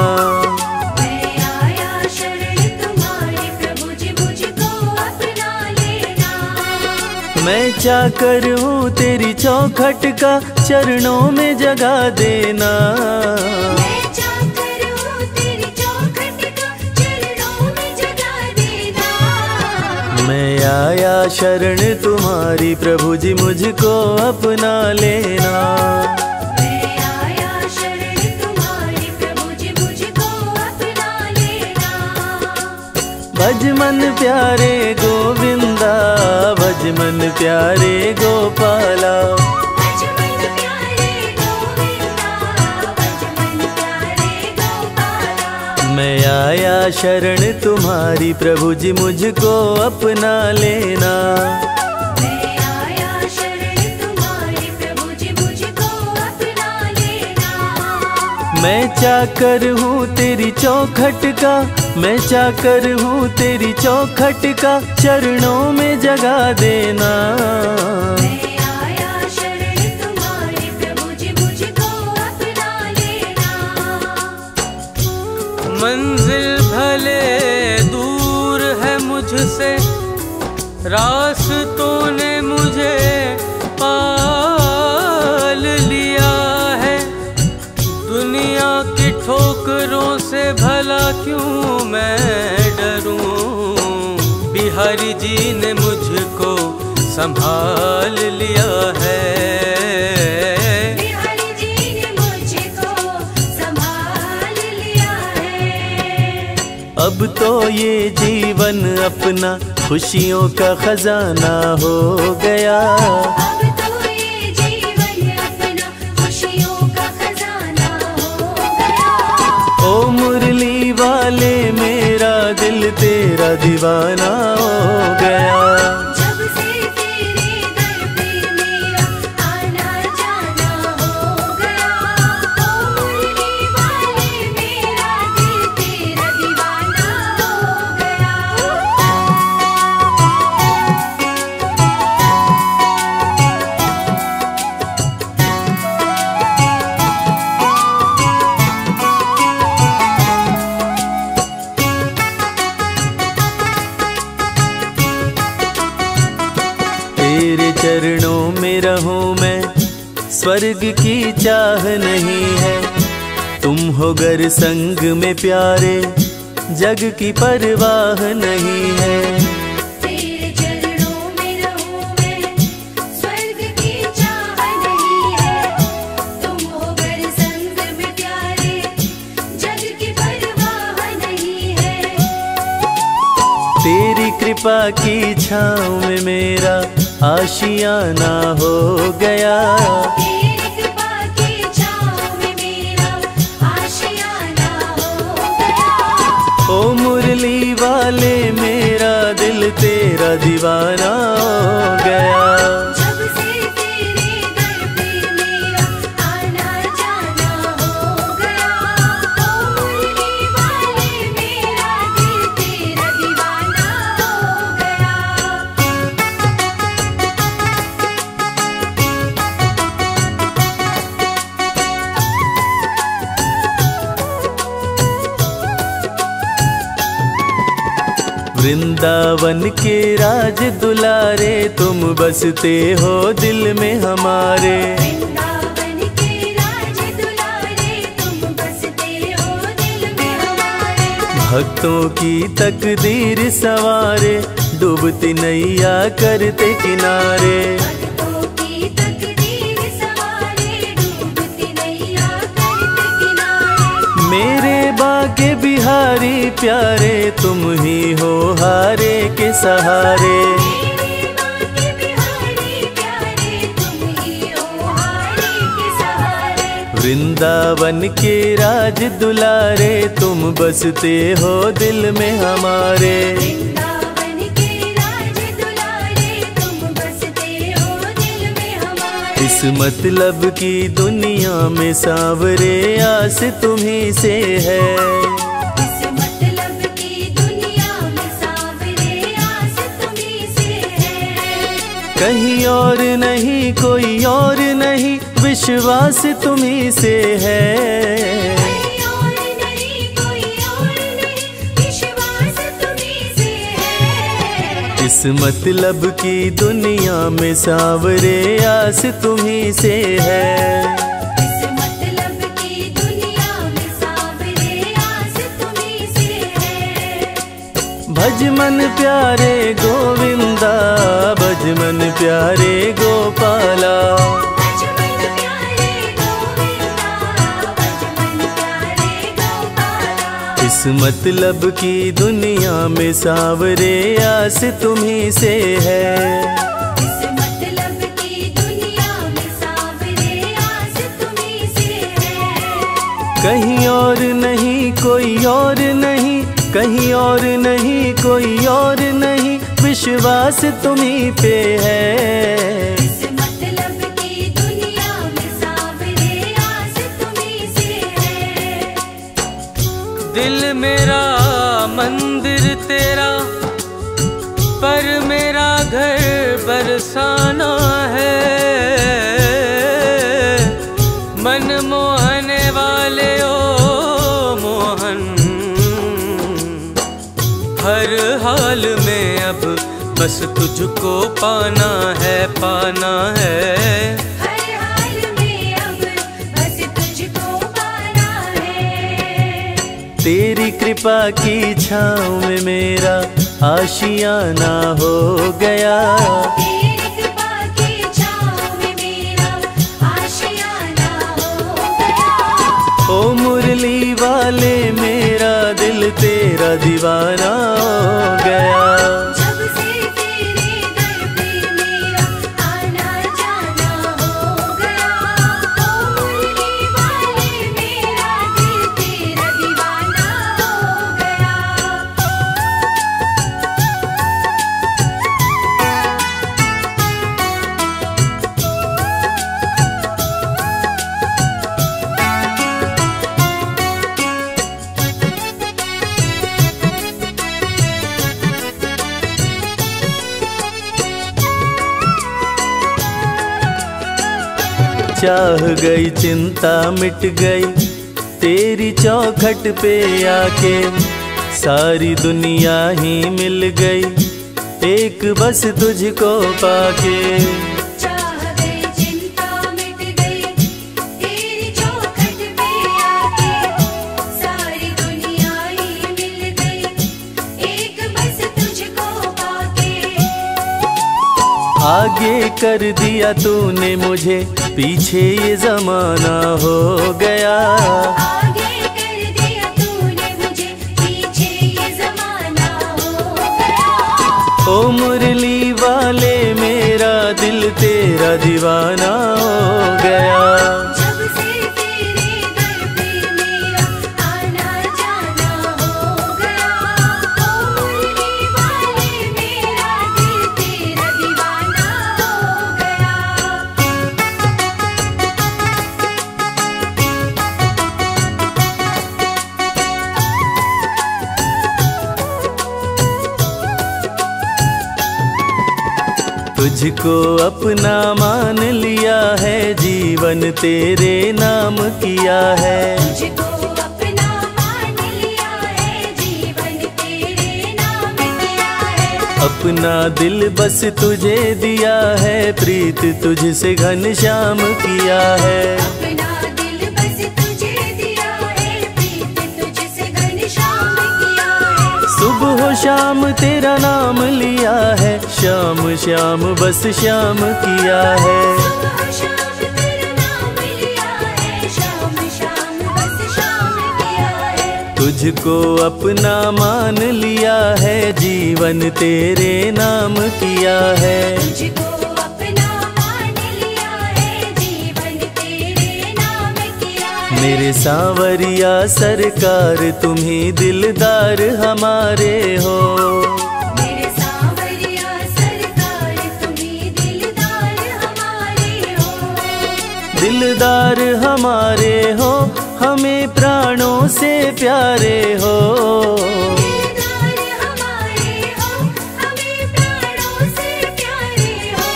मैं चाकर हूँ तेरी चौखट का, चरणों में जगा देना। मैं चाकर हूँ तेरी चौखट का, चरणों में जगा देना। मैं आया शरण तुम्हारी, प्रभु जी मुझको अपना लेना। मैं आया शरण तुम्हारी, प्रभु जी मुझको अपना लेना। भज मन प्यारे गोविंदा, भज मन प्यारे गोपाला। भज मन प्यारे गोविंदा, भज मन प्यारे गोपाला। मैं आया शरण तुम्हारी, प्रभु जी मुझको अपना लेना। मैं आया शरण तुम्हारी, प्रभु जी मुझको अपना लेना। मैं चाकर हूँ तेरी चौखट का, मैं चाकर हूँ तेरी चौखट का, चरणों में जगा देना। मैं आया शरण तुम्हारी, प्रभु जी मुझको अपना लेना। मंजिल भले दूर है मुझसे, रास्तों ने मुझे पाल लिया है। दुनिया की ठोकरों से भला क्यों मैं डरूं, बिहारी जी ने मुझको संभाल लिया है। बिहारी जी ने मुझको संभाल लिया है। अब तो ये जीवन अपना खुशियों का खजाना हो गया। अब तो ये जीवन अपना खुशियों का खजाना हो गया। ओ मुरली वाले मेरा दिल तेरा दीवाना हो गया। जब से तेरे दर पे मेरा आना जाना हो गया। ओ मुरली वाले मेरा दिल तेरा दीवाना हो गया। तेरे चरणों में रहूं मैं, स्वर्ग की चाह नहीं है। तुम हो गर संग में प्यारे, जग की परवाह नहीं है। तेरे चरणों में रहूं मैं, स्वर्ग की चाह नहीं है। तुम हो गर संग में प्यारे, जग की परवाह नहीं है। तेरी कृपा की छाँव में मेरा आशियाना हो गया। तेरी कृपा की छाँव में मेरा आशियाना हो गया। ओ मुरली वाले मेरा दिल तेरा दीवाना हो गया। जब से तेरे दर पे मेरा आना जाना हो गया। ओ मुरली वाले मेरा दिल तेरा दीवाना हो गया। वृंदावन के राज दुलारे, तुम बसते हो दिल में हमारे। वृंदावन के राज दुलारे, तुम बसते हो दिल में हमारे। भक्तों की तकदीर सवारे, डूबती नैया करते किनारे। भक्तों की तकदीर सवारे, डूबती नैया करते किनारे। मेरे बाके बिहारी प्यारे, तुम ही हो हारे के सहारे। मेरे बाके बिहारी प्यारे, तुम ही हो हारे के सहारे। वृंदावन के राज दुलारे, तुम बसते हो दिल में हमारे। वृंदावन के राज दुलारे, तुम बसते हो दिल में हमारे। इस मतलब की दुनिया में सांवरे, आस तुम्हीं से है। इस मतलब की दुनिया में सांवरे, आस तुम्हीं से है। कहीं और नहीं, कोई और नहीं, विश्वास तुम्हीं से है। कोई और नहीं, कोई और नहीं, विश्वास तुम्हीं से है। इस मतलब की दुनिया में सांवरे, आस तुम्हीं से है। इस मतलब की दुनिया में सांवरे, आस तुम्हीं से है। भज मन प्यारे गोविंदा, भज मन प्यारे गोपाला। बचपन प्यारे गोविंदा, बचपन प्यारे गोपाला। इस मतलब की दुनिया में सांवरे, आस तुम्हीं से है। इस मतलब की दुनिया में सांवरे, आस तुम्हीं से है। कहीं और नहीं, कोई और नहीं, कहीं और नहीं, कोई और नहीं, विश्वास तुम्हीं पे है। इस मतलब की दुनिया में सांवरे, आस तुम्हीं से है। दिल मेरा मंदिर तेरा, पर मेरा घर बरसाना है। मन मोहने वाले ओ मोहन, हर हाल में अब बस तुझको पाना है, पाना है। हर हाल में अब बस तुझको पाना है। तेरी कृपा की छाँव में मेरा आशियाना हो गया। तेरी कृपा की छाँव में मेरा आशियाना हो गया। ओ मुरली वाले मेरा दिल तेरा दीवाना हो गया। जब से तेरे दर पे मेरा आना जाना हो गया। ओ मुरली वाले मेरा दिल तेरा दीवाना हो गया। चाह गई चिंता मिट गई, तेरी चौखट पे आके सारी दुनिया ही मिल गई, एक बस तुझको पाके। चाह गई चिंता मिट गई, तेरी चौखट पे आके सारी दुनिया ही मिल गई, एक बस तुझको पाके। आगे कर दिया तूने मुझे, पीछे ये जमाना हो गया। आगे कर दिया तूने मुझे, पीछे ये जमाना हो गया। ओ मुरली वाले मेरा दिल तेरा दीवाना हो गया। जब से तेरे दर पे मेरा आना जाना हो गया। ओ मुरली वाले मेरा दिल तेरा दीवाना हो गया। तुझको अपना मान लिया है, जीवन तेरे नाम किया है। तुझको अपना मान लिया है, जीवन तेरे नाम किया है। अपना दिल बस तुझे दिया है, प्रीत तुझसे घनश्याम किया है। अपना दिल बस तुझे दिया है, प्रीत तुझसे घनश्याम किया है। सुबह शाम तेरा नाम लिया है, श्याम श्याम बस श्याम किया है। सुबह शाम तेरा नाम लिया है, शाम शाम बस शाम किया है। तुझको अपना मान लिया है, जीवन तेरे नाम किया है। तुझको अपना मान लिया है, जीवन तेरे नाम किया मेरे सांवरिया सरकार तुम्ही दिलदार हमारे हो। मेरे सांवरिया सरकार तुम्ही दिलदार हमारे हो। दिलदार हमारे हो, हमें प्राणों से प्यारे हो। दिलदार हमारे हो, हमें प्राणों से प्यारे हो।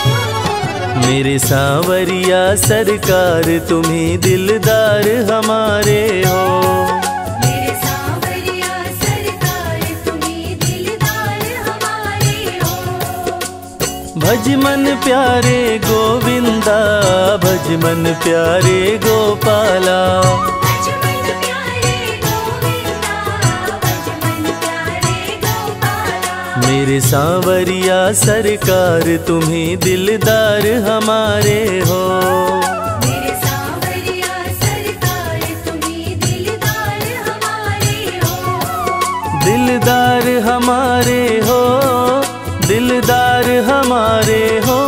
मेरे सांवरिया सरकार तुम्ही दिलदार हमारे हो। मेरे सांवरिया सरकार तुम्ही दिलदार हमारे हो। भज मन प्यारे गोविंदा, भज मन प्यारे गोपाला। भज मन प्यारे गोविंदा, भज मन प्यारे गोपाला। मेरे सांवरिया सरकार तुम्ही दिलदार हमारे हो। मेरे सांवरिया सरकार तुम्ही दिलदार हमारे हो। दिलदार हमारे हो, दिलदार हमारे हो,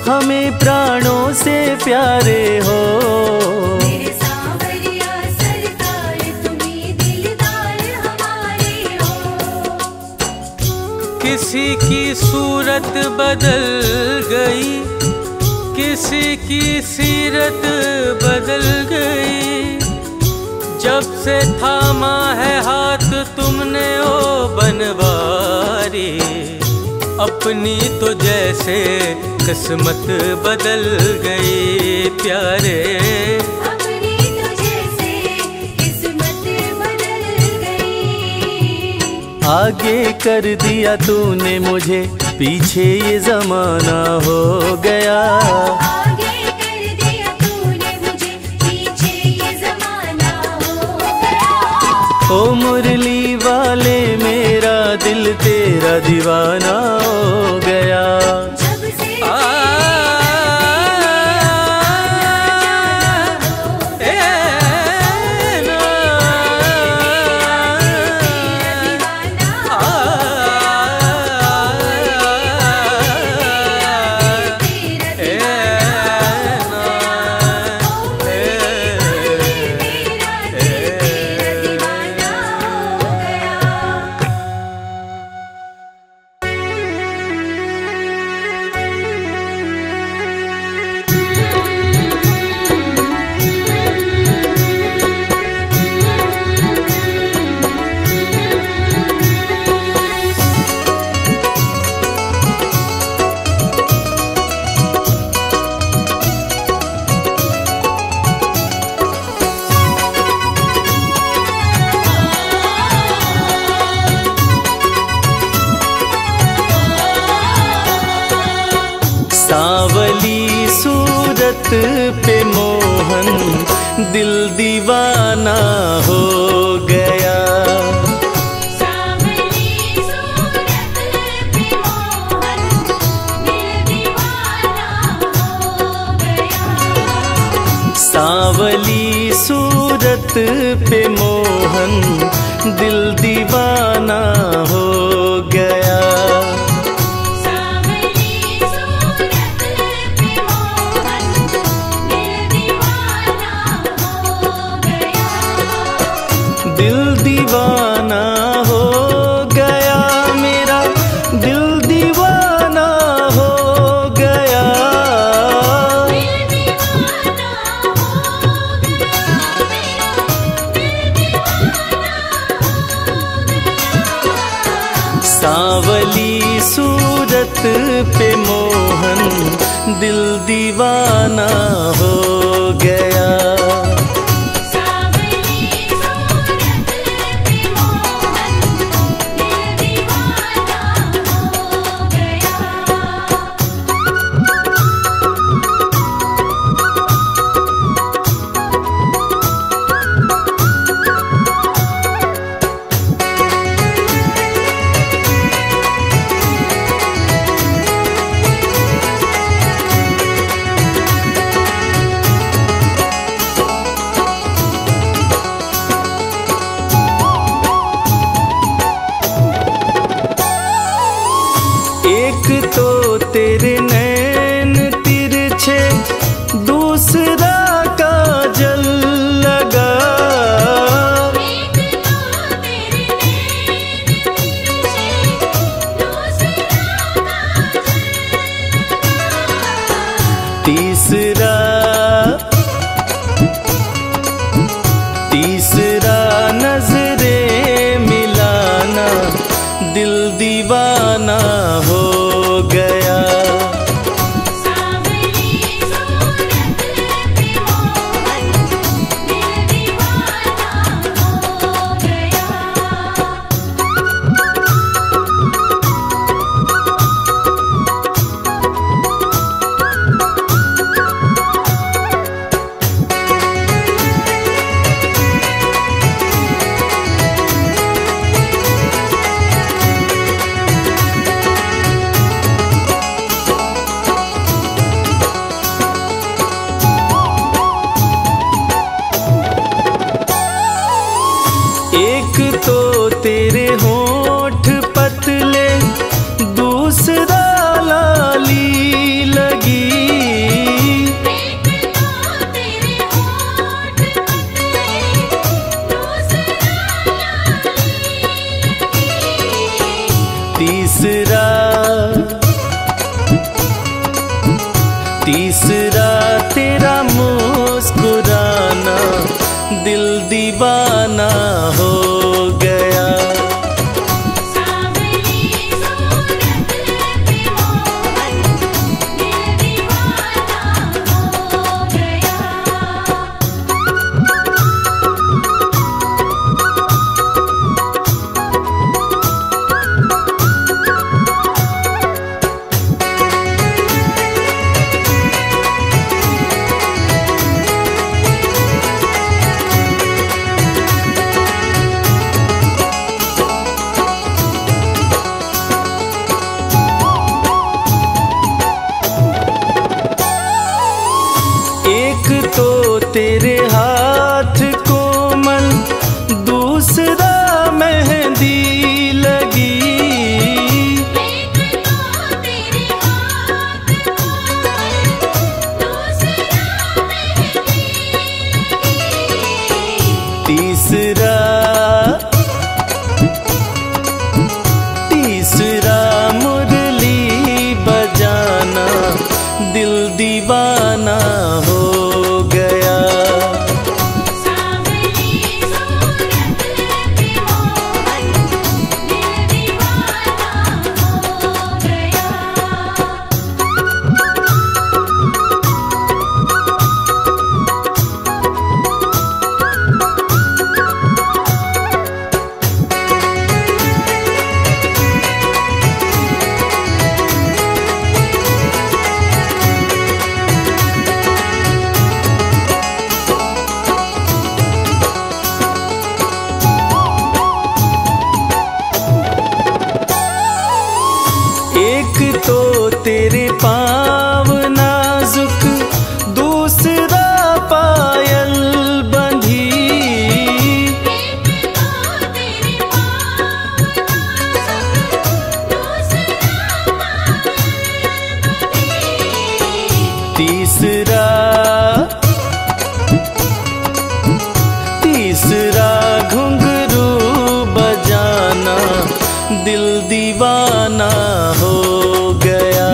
हमें प्राणों से प्यारे हो। मेरे सांवरिया सरकार तुम्ही दिलदार हमारे हो। किसी की सूरत बदल गई, किसी की सीरत बदल गई। जब से थामा है हाथ तुमने ओ बनवारी, अपनी तो जैसे किस्मत बदल गई प्यारे। अपनी तो जैसे किस्मत बदल गई। आगे कर दिया तूने मुझे, पीछे ये जमाना हो गया। आगे कर दिया तूने मुझे, पीछे ये जमाना हो गया। ओ मुरली वाले मेरा दिल तेरा दीवाना हो गया। जब से सांवली सूरत पे मोहन दिल दीवाना हो गया। सांवली सूरत पे मोहन दिल दीवाना हो गया। सांवली सूरत पे मोहन दिल दीवाना हो गया। दिल दीवाना हो गया, मेरा दिल दीवाना हो गया। सांवली सूरत पे मोहन दिल दीवाना हो गया। तीसरा नजरे मिलाना, दिल दीवाना हो गया। एक तो तेरे होंठ पतले, दूसरा लाली लगी। तीसरा तेरा मुस्कुराना, दिल दीवाना हो गया। एक तो तेरे हाथ कोमल, दूसरा मेहंदी लगी। तीसरा मुरली बजाना, दिल दीवाना हो गया। एक तो तेरे पाँव नाजुक, दूसरा पायल बंधी। तीसरा घुंघरू बजाना, दिल दीवाना हो गया।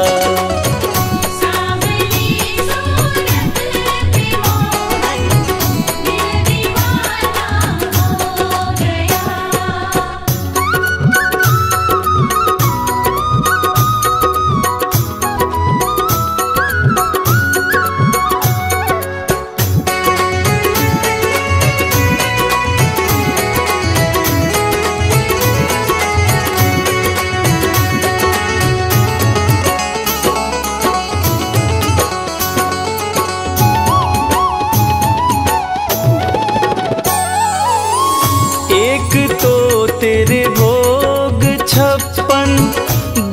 एक तो तेरे भोग 56,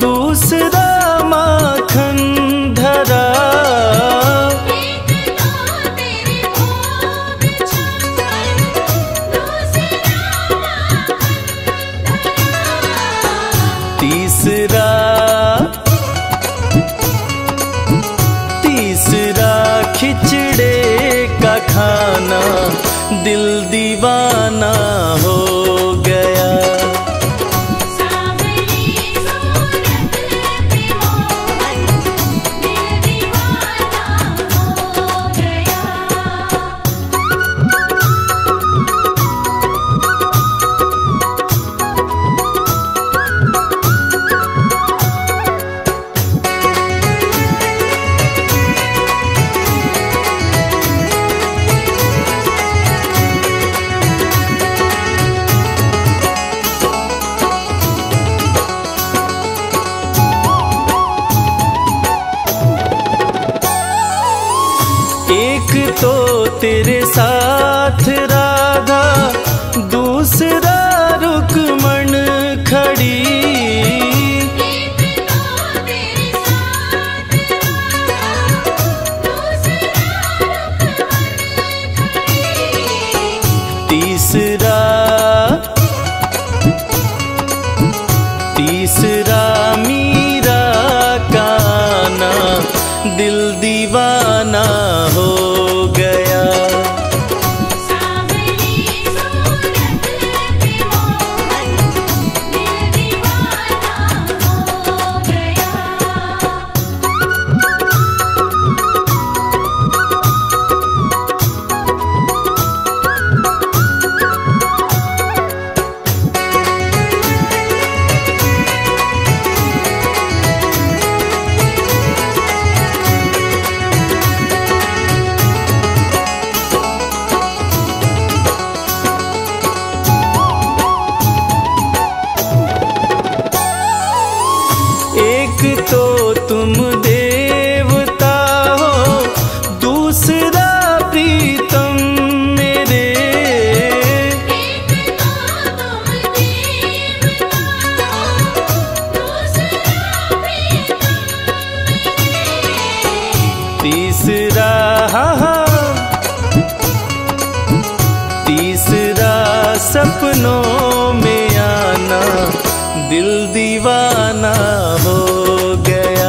दूसरा माखन धरा। तीसरा खिचड़े का खाना, दिल दीवाना हो गया। तो तेरे साथ राधा, दूसरा रुक्मण खड़ी। तीसरा मीरा काना, दिल दीवाना हो गया। एक तो तुम देवता हो, दूसरा प्रीतम मेरे। तीसरा तीसरा सपनों में आना, दिल दीवाना हो गया।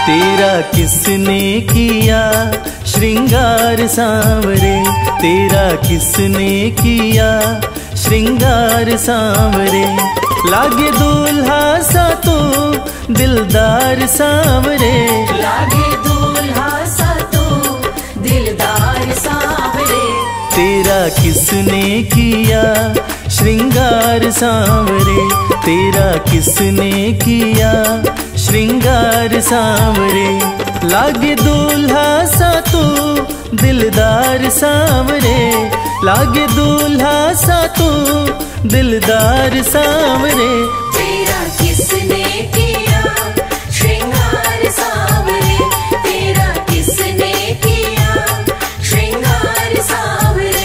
तेरा किसने किया श्रृंगार सांवरे, तेरा किसने किया श्रृंगार सांवरे। लागे दूल्हा सा तो दिलदार सांवरे, लागे दूल्हा सा तो दिलदार सांवरे। तेरा किसने किया श्रृंगार सांवरे, तेरा किसने किया श्रृंगार सांवरे। लागे दूल्हा सा तो दिलदार सांवरे, लागे दूल्हा सा तो दिलदार सांवरे। तेरा किसने किया श्रृंगार सांवरे, तेरा किसने किया श्रृंगार सांवरे।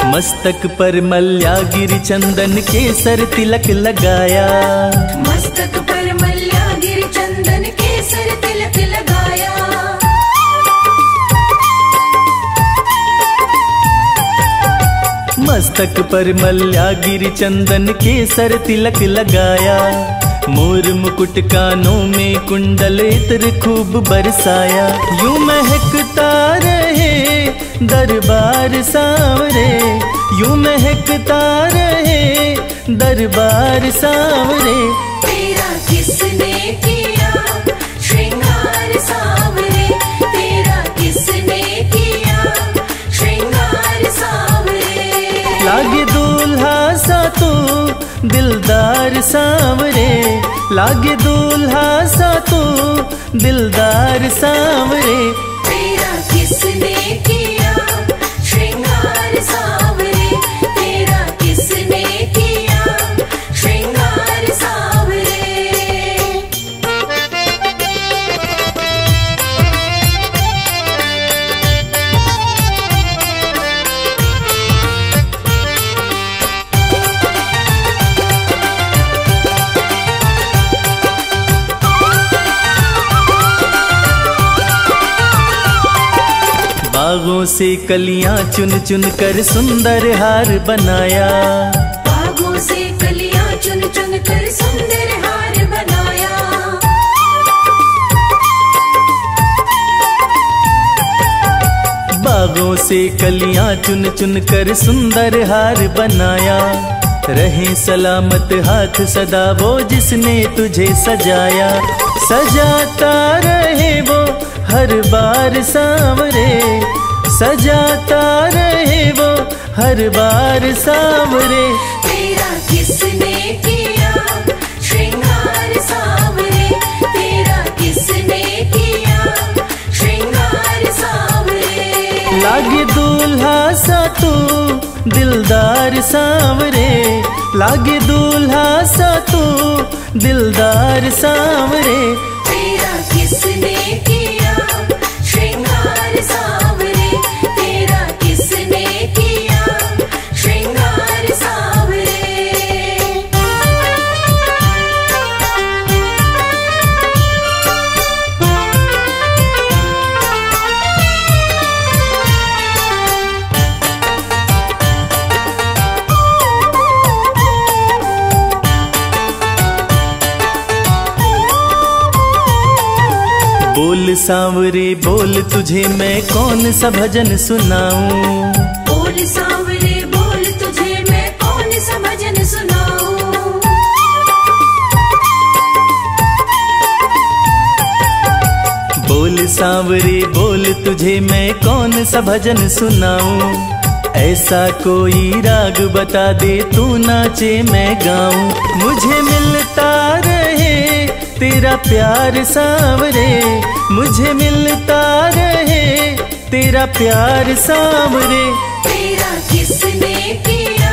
मस्तक पर मल्यागिरी चंदन केसर तिलक लगाया, मस्तक पर मल्यागिरी चंदन केसर तिलक लगाया। मस्तक पर मल्यागिरी चंदन केसर तिलक लगाया। मोर मुकुट कानों में कुंडल इत्र खूब बरसाया। यूं महकता रहे दरबार सांवरे, यूं महकता रहे दरबार सांवरे। तेरा किसने किया श्रृंगार सांवरे, तेरा किसने किया श्रृंगार सांवरे। लागे दूल्हा सा तो दिलदार सांवरे, लागे दूल्हा सा तो दिलदार सांवरे। तेरा किसने किया श्रृंगार सांवरे, तेरा किसने किया श्रृंगार सांवरे। बागों से कलियां चुन चुन कर सुंदर हार बनाया। बागों से कलियां चुन चुन कर सुंदर हार बनाया। बागों से कलियां चुन चुन कर सुंदर हार बनाया। रहे सलामत हाथ सदा वो जिसने तुझे सजाया। सजाता रहे वो हर बार सांवरे, सजाता रहे वो हर बार सांवरे। तेरा किसने किया श्रृंगार सांवरे, तेरा किसने किया श्रृंगार सांवरे। लागे दूल्हा सा तू दिलदार सांवरे, लागे दूल्हा सा तू दिलदार सांवरे। तेरा किसने किया श्रृंगार सांवरे, तेरा किसने किया श्रृंगार सांवरे। बोल सांवरे बोल तुझे मैं कौन सा भजन सुनाऊं। बोल सांवरे बोल तुझे मैं कौन सा भजन सुनाऊं। बोल सांवरे बोल तुझे मैं कौन सा भजन सुनाऊं। ऐसा कोई राग बता दे तू नाचे मैं गाऊं। मुझे मिलता रहे तेरा प्यार सांवरे, मुझे मिलता रहे तेरा प्यार सांवरे। तेरा किसने किया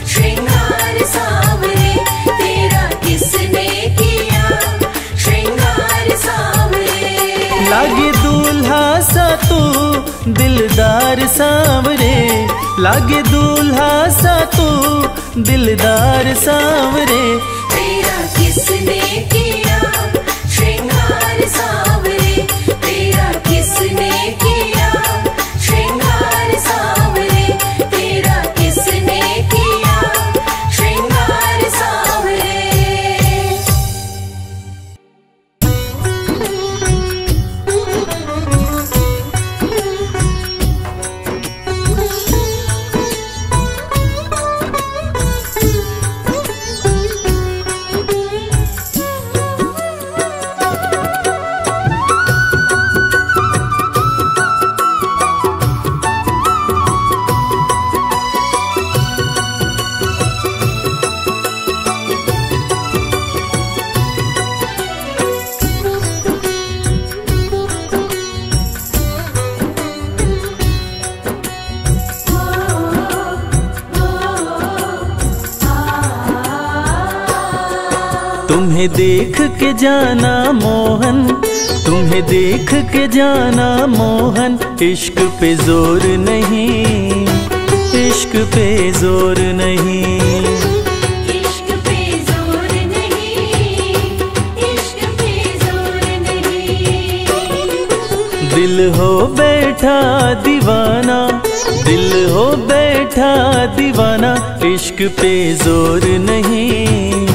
श्रृंगार सांवरे, तेरा किसने किया श्रृंगार सांवरे। लागे दूल्हा सा तू दिलदार सांवरे, लागे दूल्हा सा तू दिलदार सांवरे। तेरा किसने किया श्रृंगार सांवरे, तेरा किसने किया श्रृंगार सांवरे, तेरा किसने किया श्रृंगार सांवरे। तुम्हें देख के जाना मोहन, तुम्हें देख के जाना मोहन। इश्क पे जोर नहीं, इश्क पे जोर नहीं। इश्क पे जोर नहीं, इश्क पे जोर नहीं। दिल हो बैठा दीवाना, दिल हो बैठा दीवाना। इश्क पे जोर नहीं,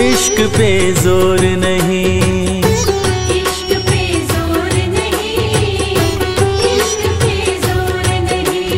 इश्क पे जोर नहीं। इश्क पे जोर नहीं, इश्क पे जोर नहीं।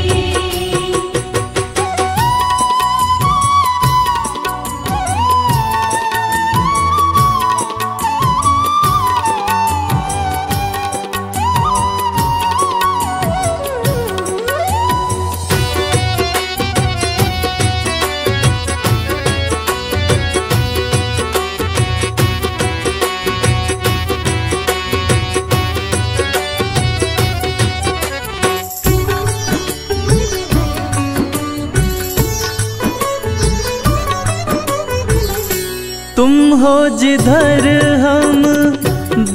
तुम हो जिधर हम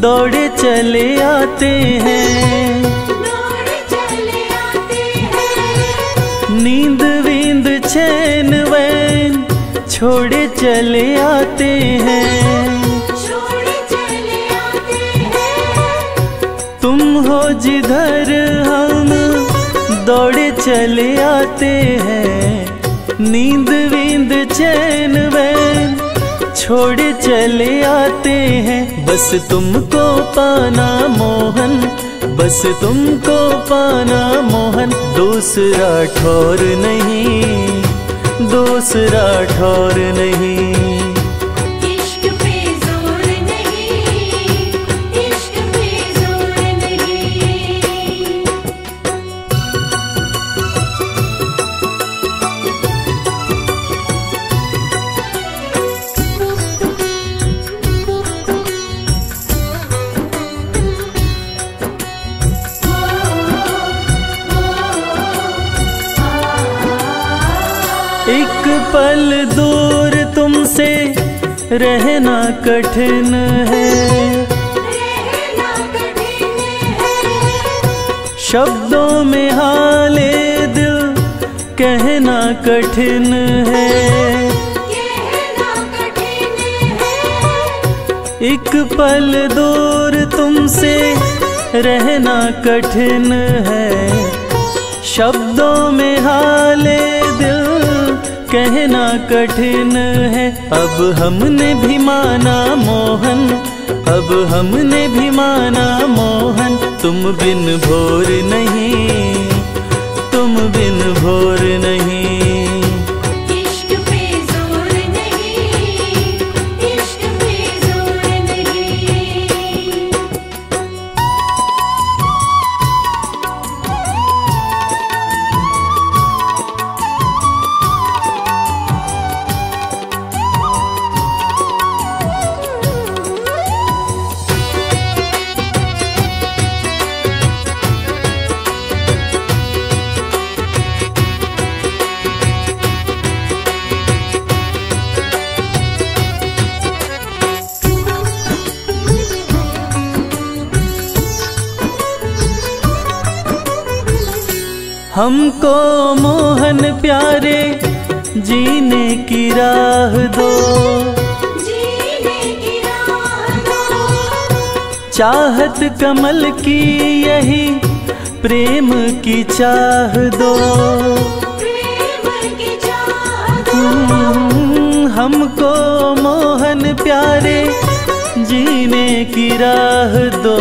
दौड़े चले आते हैं, दौड़ चले आते हैं। नींद वींद चैन वैन छोड़े चले आते हैं। छोड़ चले आते हैं। तुम हो जिधर हम दौड़े चले आते हैं। नींद वींद चैन वैन छोड़े चले आते हैं। बस तुमको पाना मोहन, बस तुमको पाना मोहन। दूसरा ठौर नहीं, दूसरा ठौर नहीं। इश्क पे जोर नहीं, इश्क पे जोर नहीं। एक पल दूर तुमसे रहना कठिन है। रहना कठिन है, शब्दों में हाले दिल कहना कठिन है। कहना कठिन है। एक पल दूर तुमसे रहना कठिन है। शब्दों में हाले दिल कहना कठिन है। अब हमने भी माना मोहन, अब हमने भी माना मोहन। तुम बिन भोर नहीं, तुम बिन भोर नहीं। इश्क पे जोर नहीं, इश्क पे जोर नहीं। हमको मोहन प्यारे जीने की राह दो। जीने की राह दो, चाहत कमल की यही प्रेम की चाह दो। प्रेम की चाह दो। हमको मोहन प्यारे जीने की राह दो।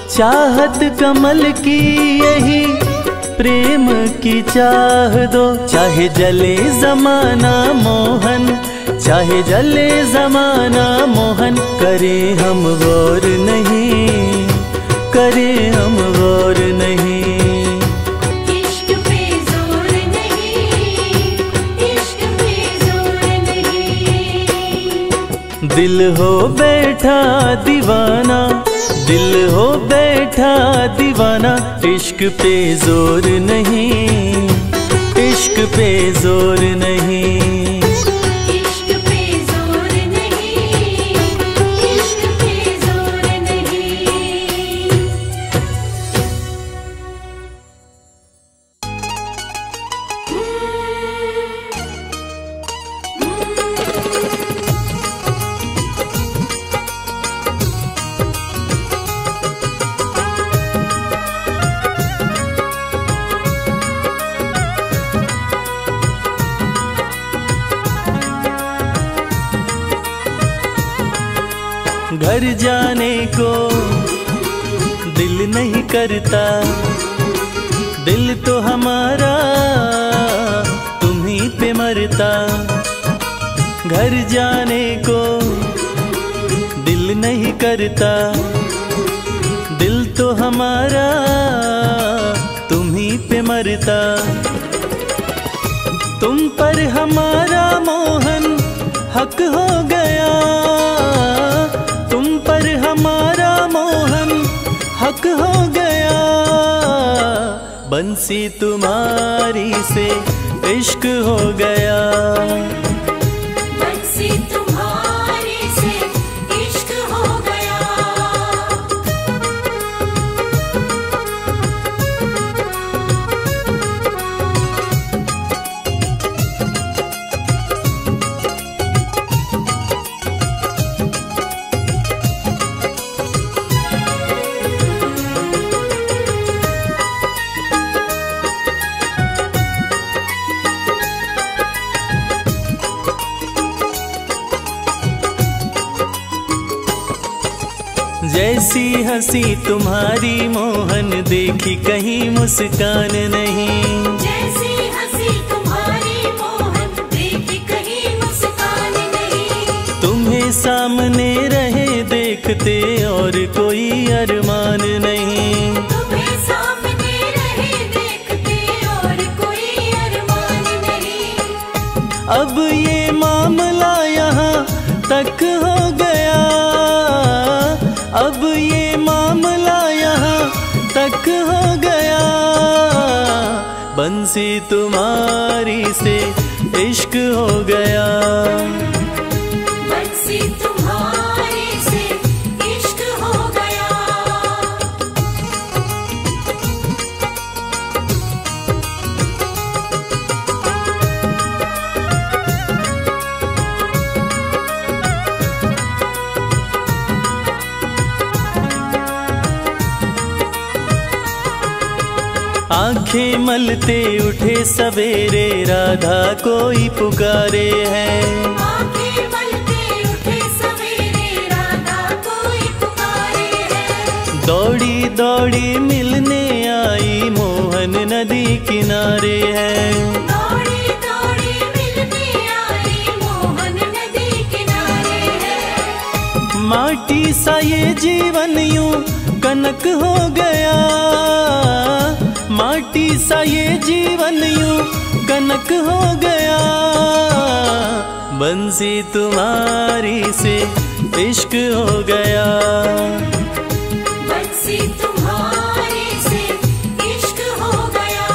चाहत कमल की यही प्रेम की चाह दो। चाहे जले जमाना मोहन, चाहे जले जमाना मोहन। करें हम गौर नहीं, करें हम गौर नहीं। इश्क पे जोर नहीं, इश्क पे जोर नहीं। दिल हो बैठा दीवाना, दिल हो बैठा दीवाना। इश्क पे जोर नहीं, इश्क पे जोर नहीं। इश्क पे जोर नहीं, इश्क पे जोर नहीं। घर जाने को दिल नहीं करता। दिल तो हमारा तुम्हीं पे मरता। घर जाने को दिल नहीं करता। दिल तो हमारा तुम्हीं पे मरता। तुम पर हमारा मोहन हक हो गया। तुम पर हमारा मोहन हक हो गया। बंसी तुम्हारी से इश्क हो गया। बंसी तुम्हारी से इश्क हो गया। जैसी हंसी तुम्हारी मोहन देखी कहीं मुस्कान नहीं। जैसी हंसी तुम्हारी मोहन देखी कहीं मुस्कान नहीं। तुम्हें सामने रहे देखते और कोई अरमान नहीं। तुम्हें सामने रहे देखते और कोई अरमान नहीं। अब ये मामला यहाँ तक हो गया, अब ये मामला यहाँ तक हो गया। बंसी तुम्हारी से इश्क हो गया। बंसी तुम्हारे से इश्क हो गया। आंखें मलते उठे सवेरे राधा कोई पुकारे है। आंखें मलते उठे सवेरे राधा कोई पुकारे है। दौड़ी दौड़ी मिलने आई मोहन नदी किनारे है। दौड़ी दौड़ी मिलने आई मोहन नदी किनारे है। माटी सा ये जीवन यूं कनक हो गया, माटी सा ये जीवन यूं कनक हो गया। बंसी तुम्हारी से इश्क हो गया। बंसी तुम्हारे से इश्क हो गया।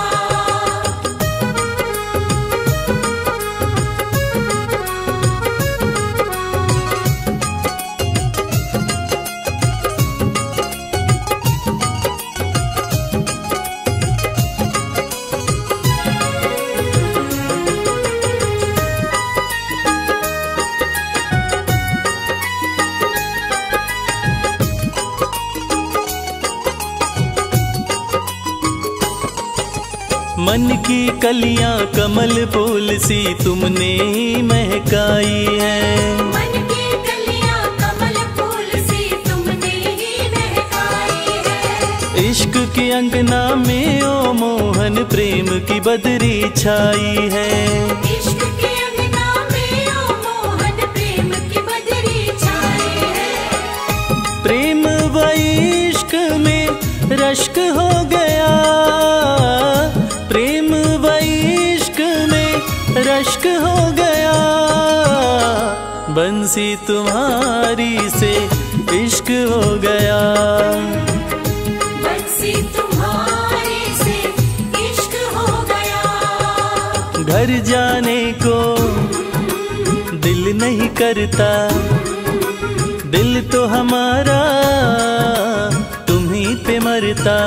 मन की कलियां कमल फूल सी तुमने ही महकाई है। मन की कलियां कमल फूल सी तुमने ही महकाई है। इश्क के अंगना में ओ मोहन प्रेम की बदरी छाई है। इश्क के अंगना में ओ मोहन प्रेम की बदरी छाई है। प्रेम व इश्क में रश्क हो गया, प्रेम व इश्क में रश्क हो गया। बंसी तुम्हारी से इश्क हो गया। बंसी तुम्हारे से इश्क हो गया। घर जाने को दिल नहीं करता, दिल तो हमारा तुम्हीं पे मरता।